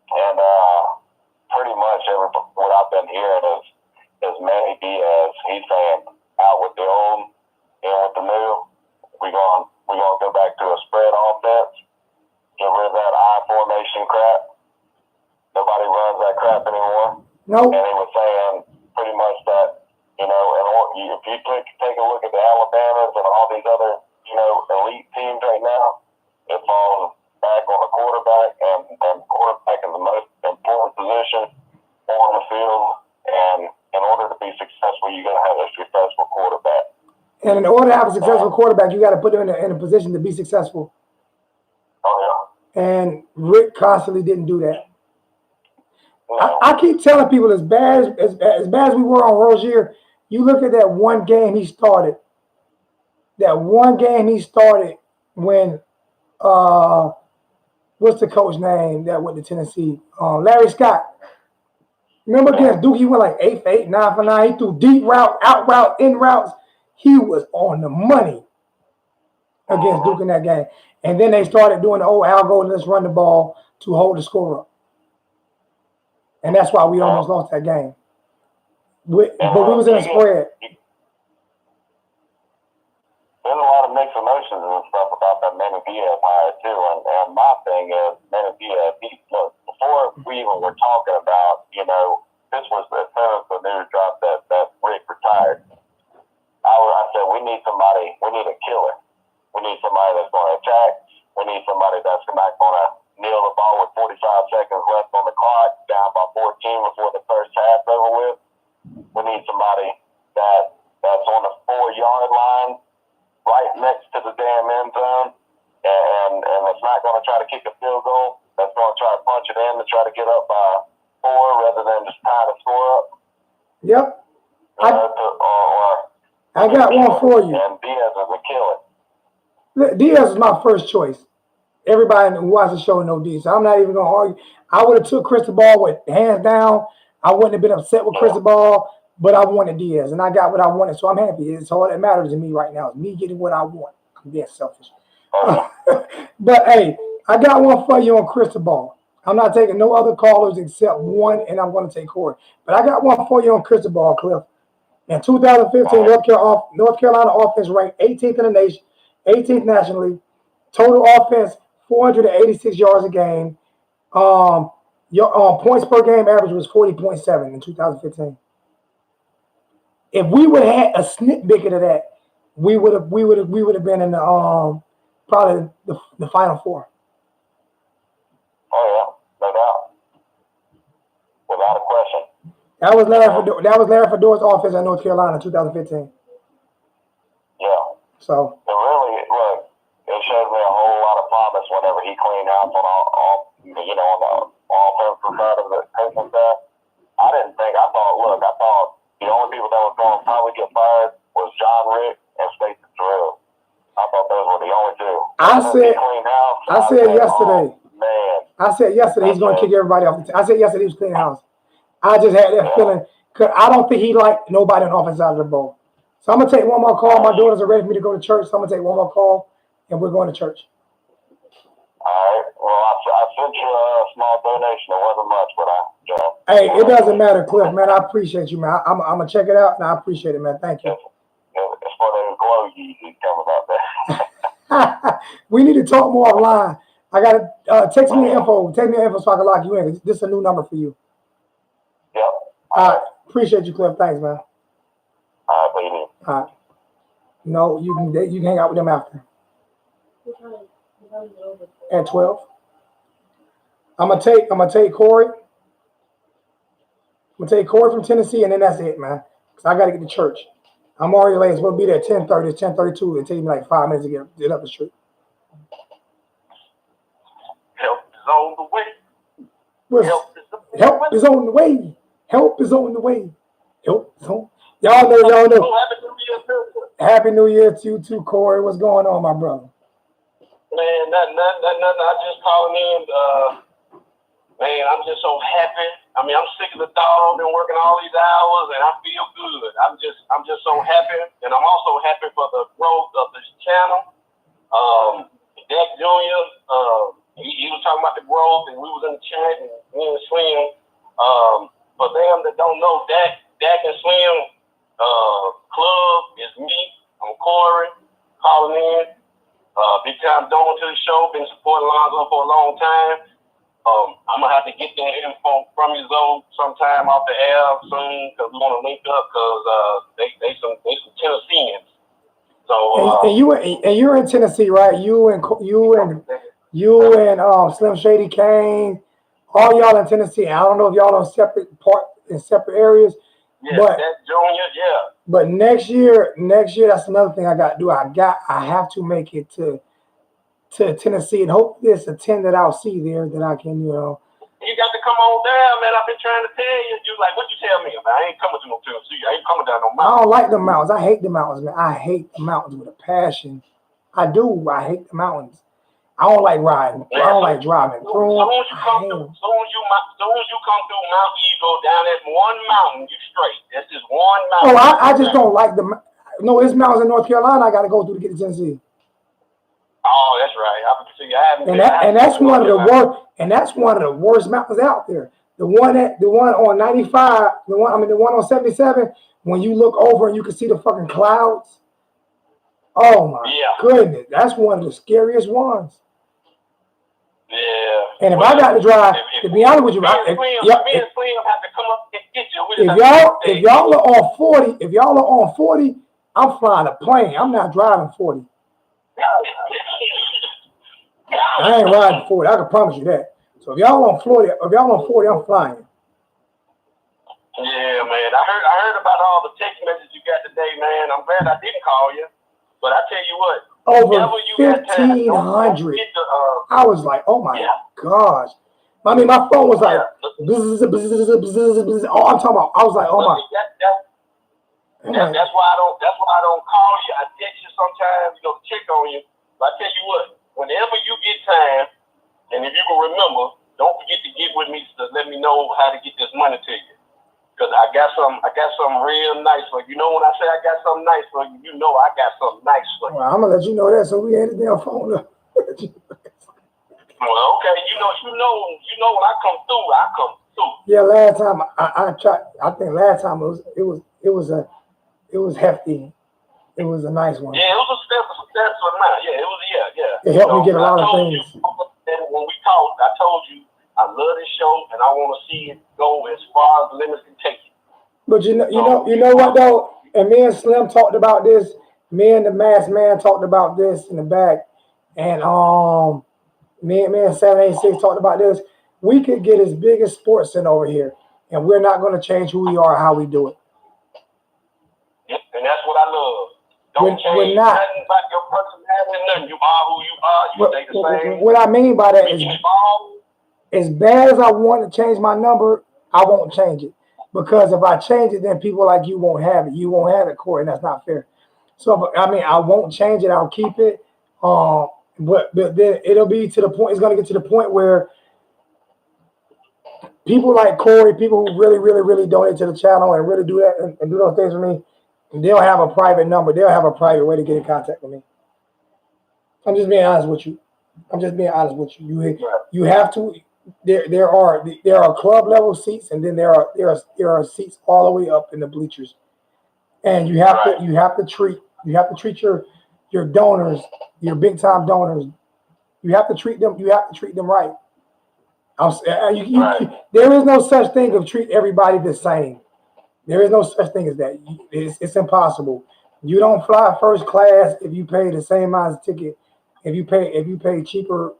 and pretty much what I've been hearing is Manny Diaz. He's saying out with the old, in with the new. We're gonna go back to a spread offense. Get rid of that I formation crap. Nobody runs that crap anymore. Nope. And he was saying pretty much that, you know, if you take a look at the Alabamas and all these other, you know, elite teams right now, it falls back on the quarterback, and quarterback is the most important position on the field. And in order to be successful, you got to have a successful quarterback. And in order to have a successful quarterback, you got to put him in a position to be successful. Oh, yeah. And Rick constantly didn't do that. No. I keep telling people, as bad as we were on Rozier, you look at that one game he started. That one game he started when what's the coach name that went to Tennessee? Larry Scott. Remember against Duke, he went like 8 for 8, 9 for 9. He threw deep route, out route, in routes. He was on the money against Duke in that game. And then they started doing the old algo, let's run the ball to hold the score up. And that's why we almost lost that game. But we was in a spread. There's a lot of mixed emotions and stuff about that Manny Diaz hire too. And my thing is, Manny Diaz, look, before we even were talking about, you know, this was as soon as the news dropped that Rick retired, I said, we need a killer. We need somebody that's going to attack. We need somebody that's not going to kneel the ball with 45 seconds left on the clock, down by 14 before the first half over with. We need somebody that's on the 4-yard line, right next to the damn end zone, and it's not going to try to kick a field goal. That's going to try to punch it in to try to get up by 4 rather than just trying to score up. Yep. I got one for you. And Diaz is a killer. Diaz is my first choice. Everybody who watches the show knows Diaz. So I'm not even going to argue. I would have took Cristobal with hands down. I wouldn't have been upset with Cristobal, but I wanted Diaz, and I got what I wanted, so I'm happy. It's all that matters to me right now. It's me getting what I want. I'm being selfish. But, hey, I got one for you on Cristobal. I'm not taking no other callers except one, and I'm going to take Corey. But I got one for you on Cristobal, Cliff. In 2015, North Carolina offense ranked 18th in the nation, 18th nationally. Total offense, 486 yards a game. Your points per game average was 40.7 in 2015. If we would have had a snippet of that, we would have been in the probably the Final Four. Oh yeah, no doubt, without a question. That was Larry Fedora's offense at North Carolina in 2015. Yeah. So. It really, look, it showed me a whole lot of promise whenever he cleaned house on all you know, on the offensive side of the coaching staff. I thought the only people that was going to probably get fired was John Rick and Stacey Terrell. I thought those were the only two. I said yesterday. Oh, man. I said yesterday he's going to kick everybody off the team. I said yesterday he was cleaning house. I just had that feeling because I don't think he liked nobody on the offensive side of the ball. So I'm going to take one more call. My daughters are ready for me to go to church, so I'm going to take one more call, and we're going to church. All right. Well, I sent you a small donation. It wasn't much, but Hey, it doesn't matter, Cliff, man. I appreciate you, man. I'm going to check it out, and I appreciate it, man. Thank you. It's for the glow you coming out there. We need to talk more offline. I got to text me your info. Take me your info so I can lock you in. This is a new number for you. Yep. All right. Appreciate you, Cliff. Thanks, man. All right, baby. All right. No, you can hang out with them after. At 12. I'm gonna take Corey. I'm gonna take Corey from Tennessee, and then that's it, man. Cause I gotta get to church. I'm already late. It's supposed to be there at 10:30. It's 10:32. It takes me like 5 minutes to get up the street. Help is on the way. Help is on the way. Help is on the way. Help is on. Y'all know. Happy New Year to you too, Corey. What's going on, my brother? Man, nothing. I just calling in. Man, I'm just so happy. I mean, I'm sick of the dog. Been working all these hours, and I feel good. I'm just so happy, and I'm also happy for the growth of this channel. Dak Jr. He was talking about the growth, and we was in the chat, and me and Slim. For them that don't know, Dak and Slim club is me. I'm Corey, calling in. Big time donor to the show. Been supporting Lonzo for a long time. I'm gonna have to get that info from you though sometime off the air soon because we want to link up because they some Tennesseans. So and you're in Tennessee, right? You and Slim Shady Kane, all y'all in Tennessee. I don't know if y'all on separate areas. Yeah, but that Junior, yeah. But next year, that's another thing I got to do. I have to make it to Tennessee, and hopefully there's a 10 that I'll see there that I can, You got to come on down, man. I've been trying to tell you. You like, what you tell me, man? I ain't coming to no Tennessee. I ain't coming down no mountain. I don't like the mountains. I hate the mountains, man. I hate the mountains with a passion. I do. I hate the mountains. I don't like riding. I don't like driving through them. Soon as you come through Mount Eagle, down that one mountain, you straight. That's just one mountain. Oh, I just don't like no, it's mountains in North Carolina I got to go through to get to Tennessee. Oh, that's right. I haven't and that's one of the worst. And that's one of the worst mountains out there. The one on 95. The one on 77. When you look over and you can see the fucking clouds. Oh my goodness, that's one of the scariest ones. Yeah. And if I got to drive, to be honest with you, me and Slim have to come up and get you. If y'all are on 40, I'm flying a plane. I'm not driving 40. I ain't riding 40. I can promise you that. So if y'all on 40, I'm flying. Yeah, man. I heard about all the text messages you got today, man. I'm glad I didn't call you. But I tell you what, over 1,500. I was like, oh my gosh. I mean, my phone was like, bzz, bzz, bzz, bzz, bzz. Oh, I'm talking about. I was like, oh my. That's why I don't call you. I text you sometimes, to check on you. But I tell you what, whenever you get time, and if you can remember, don't forget to get with me to let me know how to get this money to you. Because I got something real nice for you. When I say I got something nice for you, I got something nice for you. Well, I'm gonna let you know that so we ain't the damn phone up. Well, okay, you know when I come through. Yeah, last time I tried. I think last time it was hefty. It was a nice one. Yeah, it was a successful amount. Yeah, it was. Yeah. It helped me get a lot of things. When we talked, I told you I love this show and I want to see it go as far as the limits can take it. But you know what though? And me and Slim talked about this. Me and the Masked Man talked about this in the back, and me and 786 talked about this. We could get as big as Sports Center over here, and we're not going to change who we are, how we do it. Yep, and that's what I love. Don't change nothing about your personality. Nothing. You are who you are. You stay the same. What I mean by that is, as bad as I want to change my number, I won't change it. Because if I change it, then people like you won't have it. You won't have it, Corey, and that's not fair. So, I won't change it. I'll keep it. But then it'll be to the point. It's going to get to the point where people like Corey, people who really, really, really donate to the channel and really do that and do those things for me, they'll have a private number. They'll have a private way to get in contact with me. I'm just being honest with you. You have to. There are club level seats, and then there are seats all the way up in the bleachers, and you have to treat your donors, your big time donors. You have to treat them right. There is no such thing of treat everybody the same. There is no such thing as that. It's impossible. You don't fly first class if you pay the same amount of ticket. If you pay cheaper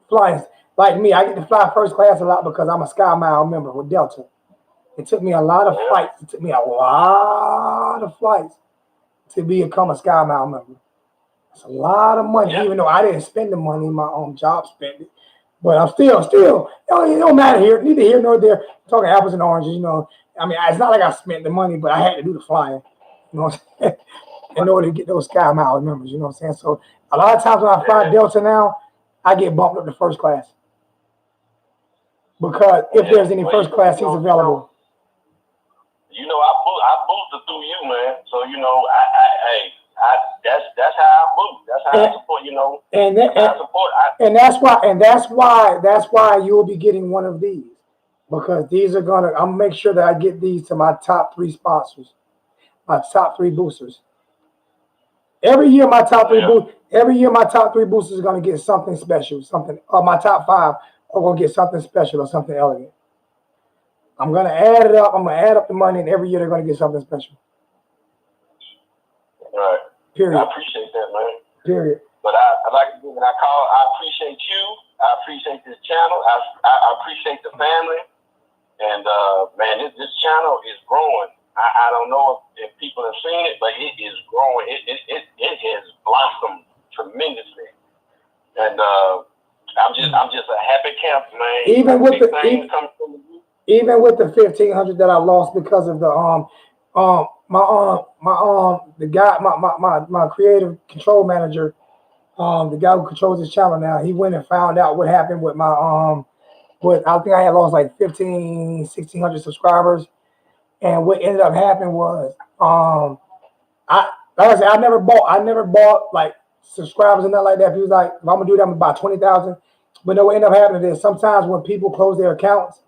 flights. Like me, I get to fly first class a lot because I'm a Sky Mile member with Delta. It took me a lot of flights. It took me a lot of flights to become a Sky Mile member. It's a lot of money, even though I didn't spend the money. My own job spent it. But I'm still, it don't matter here. Neither here nor there. I'm talking apples and oranges, it's not like I spent the money, but I had to do the flying, what I'm saying? In order to get those Sky Mile members, you know what I'm saying? So a lot of times when I fly Delta now, I get bumped up to first class. Because if there's any first class seats available. I boosted through you, man. So, that's how I boost. That's how I support, And that's why you'll be getting one of these. Because these are I'm gonna make sure that I get these to my top 3 sponsors, my top 3 boosters. Every year my top 3 boosters are gonna get something special, something, or my top 5 are going to get something special or something elegant. I'm going to add it up. I'm going to add up the money, and every year they're going to get something special. Right. Period. I appreciate that, man. Period. But I appreciate you. I appreciate this channel. I appreciate the family. And man, this channel is growing. I don't know if people have seen it, but it is growing. It has blossomed tremendously. And I'm just a happy camp, man. Even with the 1,500 that I lost because of the my creative control manager, the guy who controls this channel now, he went and found out what happened with my I think I had lost like 1,600 subscribers, and what ended up happening was like I said, I never bought like subscribers and nothing like that. If he was like, if I'm gonna do that, I'm gonna buy 20,000. But no, what ended up happening is sometimes when people close their accounts,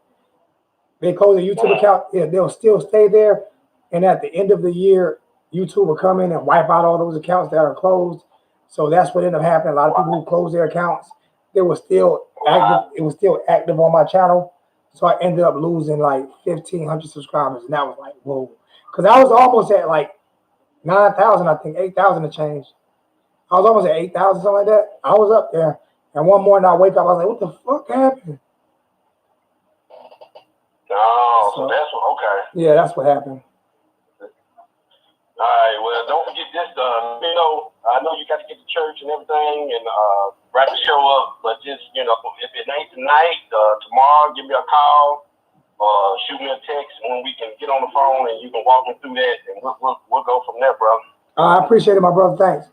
they close their YouTube account, they'll still stay there. And at the end of the year, YouTube will come in and wipe out all those accounts that are closed. So that's what ended up happening. A lot of people who closed their accounts, they were still active. It was still active on my channel. So I ended up losing like 1,500 subscribers. And that was like, whoa. Because I was almost at like 9,000, I think, 8,000 to change. I was almost at 8,000, something like that. I was up there. And one morning I wake up, I was like, what the fuck happened? Oh, so that's what, okay. Yeah, that's what happened. All right, well, don't forget this. I know you got to get to church and everything and wrap the show up, but just, if it ain't tonight, tomorrow, give me a call or shoot me a text when we can get on the phone and you can walk me through that, and we'll go from there, bro. I appreciate it, my brother. Thanks.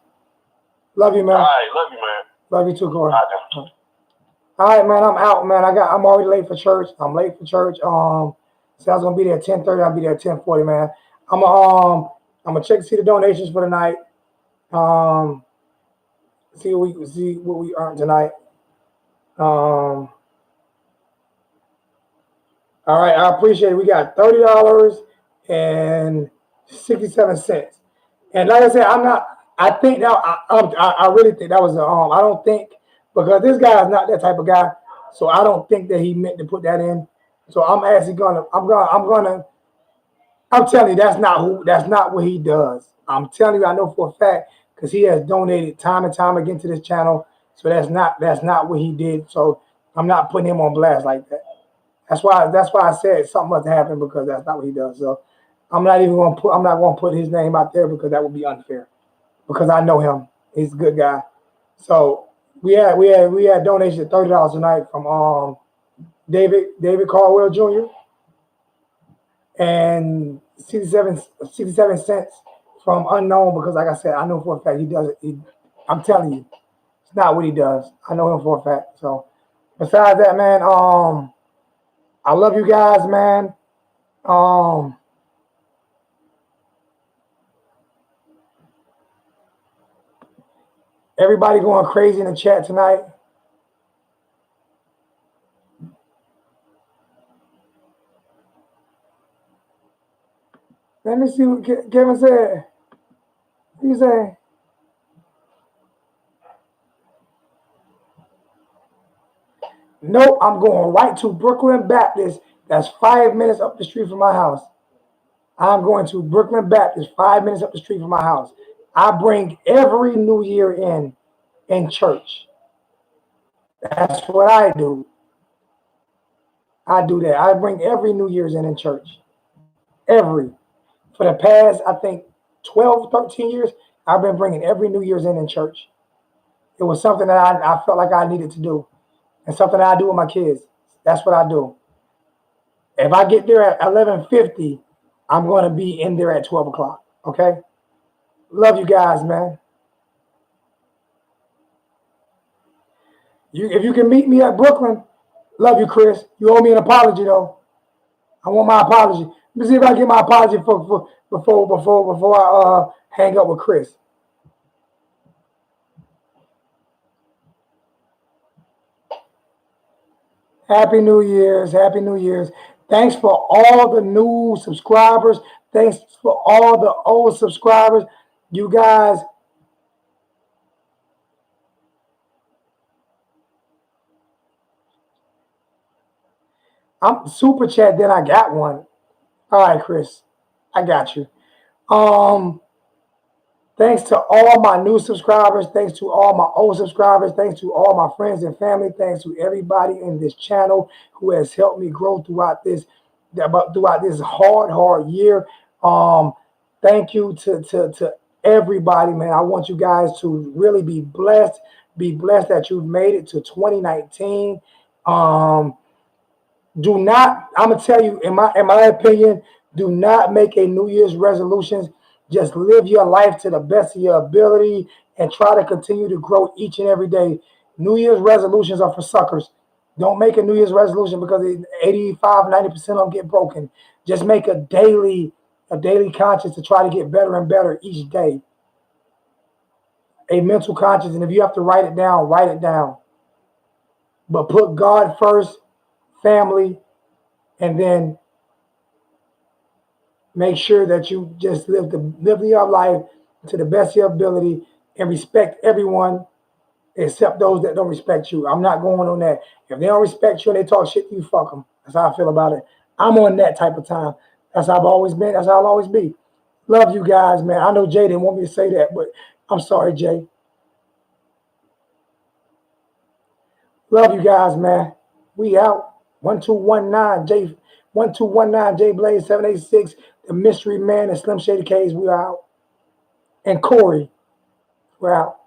Love you, man. All right, love you, man. Love you too, Corey. All right, man. I'm out, man. I'm already late for church. I'm late for church. So I was gonna be there at 10:30. I'll be there at 10:40, man. I'm gonna check to see the donations for the night. See what we earned tonight. All right, I appreciate it. We got $30.67. And like I said, I think that I really think that was I don't think, because this guy is not that type of guy, so I don't think that he meant to put that in. So I'm actually I'm telling you, that's not what he does. I'm telling you, I know for a fact, because he has donated time and time again to this channel. So that's not what he did. So I'm not putting him on blast like that. That's why I said something must happen, because that's not what he does. So I'm not gonna put his name out there, because that would be unfair. Because I know him. He's a good guy. So we had donations of $30 tonight from David Caldwell Jr. and 67 cents from unknown, because like I said, I know for a fact he does it. I'm telling you, it's not what he does. I know him for a fact. So besides that, man, I love you guys, man. Everybody going crazy in the chat tonight. Let me see what Kevin said. What you say? Nope, I'm going right to Brooklyn Baptist. That's 5 minutes up the street from my house. I'm going to Brooklyn Baptist, 5 minutes up the street from my house. I bring every New Year in church. That's what I do. I do that. I bring every New Year's in church. Every. For the past, I think, 12, 13 years, I've been bringing every New Year's in church. It was something that I felt like I needed to do, and something that I do with my kids. That's what I do. If I get there at 11:50, I'm going to be in there at 12 o'clock. Okay? Love you guys, man. If you can meet me at Brooklyn, love you, Chris. You owe me an apology, though. I want my apology. Let me see if I get my apology before I hang up with Chris. Happy New Year's. Happy New Year's. Thanks for all the new subscribers. Thanks for all the old subscribers. You guys, I'm super chat, then I got one. All right, Chris. I got you. Thanks to all my new subscribers. Thanks to all my old subscribers. Thanks to all my friends and family. Thanks to everybody in this channel who has helped me grow throughout this hard year. Thank you to everybody, man. I want you guys to really be blessed. Be blessed that you've made it to 2019. Do not, I'm gonna tell you, in my opinion, do not make a New Year's resolutions. Just live your life to the best of your ability and try to continue to grow each and every day. New Year's resolutions are for suckers. Don't make a New Year's resolution because 85, 90% of them get broken. Just make a daily conscious to try to get better and better each day. A mental conscious, and if you have to write it down, write it down. But put God first, family, and then make sure that you just live your life to the best of your ability and respect everyone except those that don't respect you. I'm not going on that. If they don't respect you and they talk shit to you, fuck them. That's how I feel about it. I'm on that type of time. That's how I've always been. That's how I'll always be. Love you guys, man. I know Jay didn't want me to say that, but I'm sorry, Jay. Love you guys, man. We out. 1219 J 1219 J Blaze 786, the mystery man and Slim Shady K's. We out. And Corey, we're out.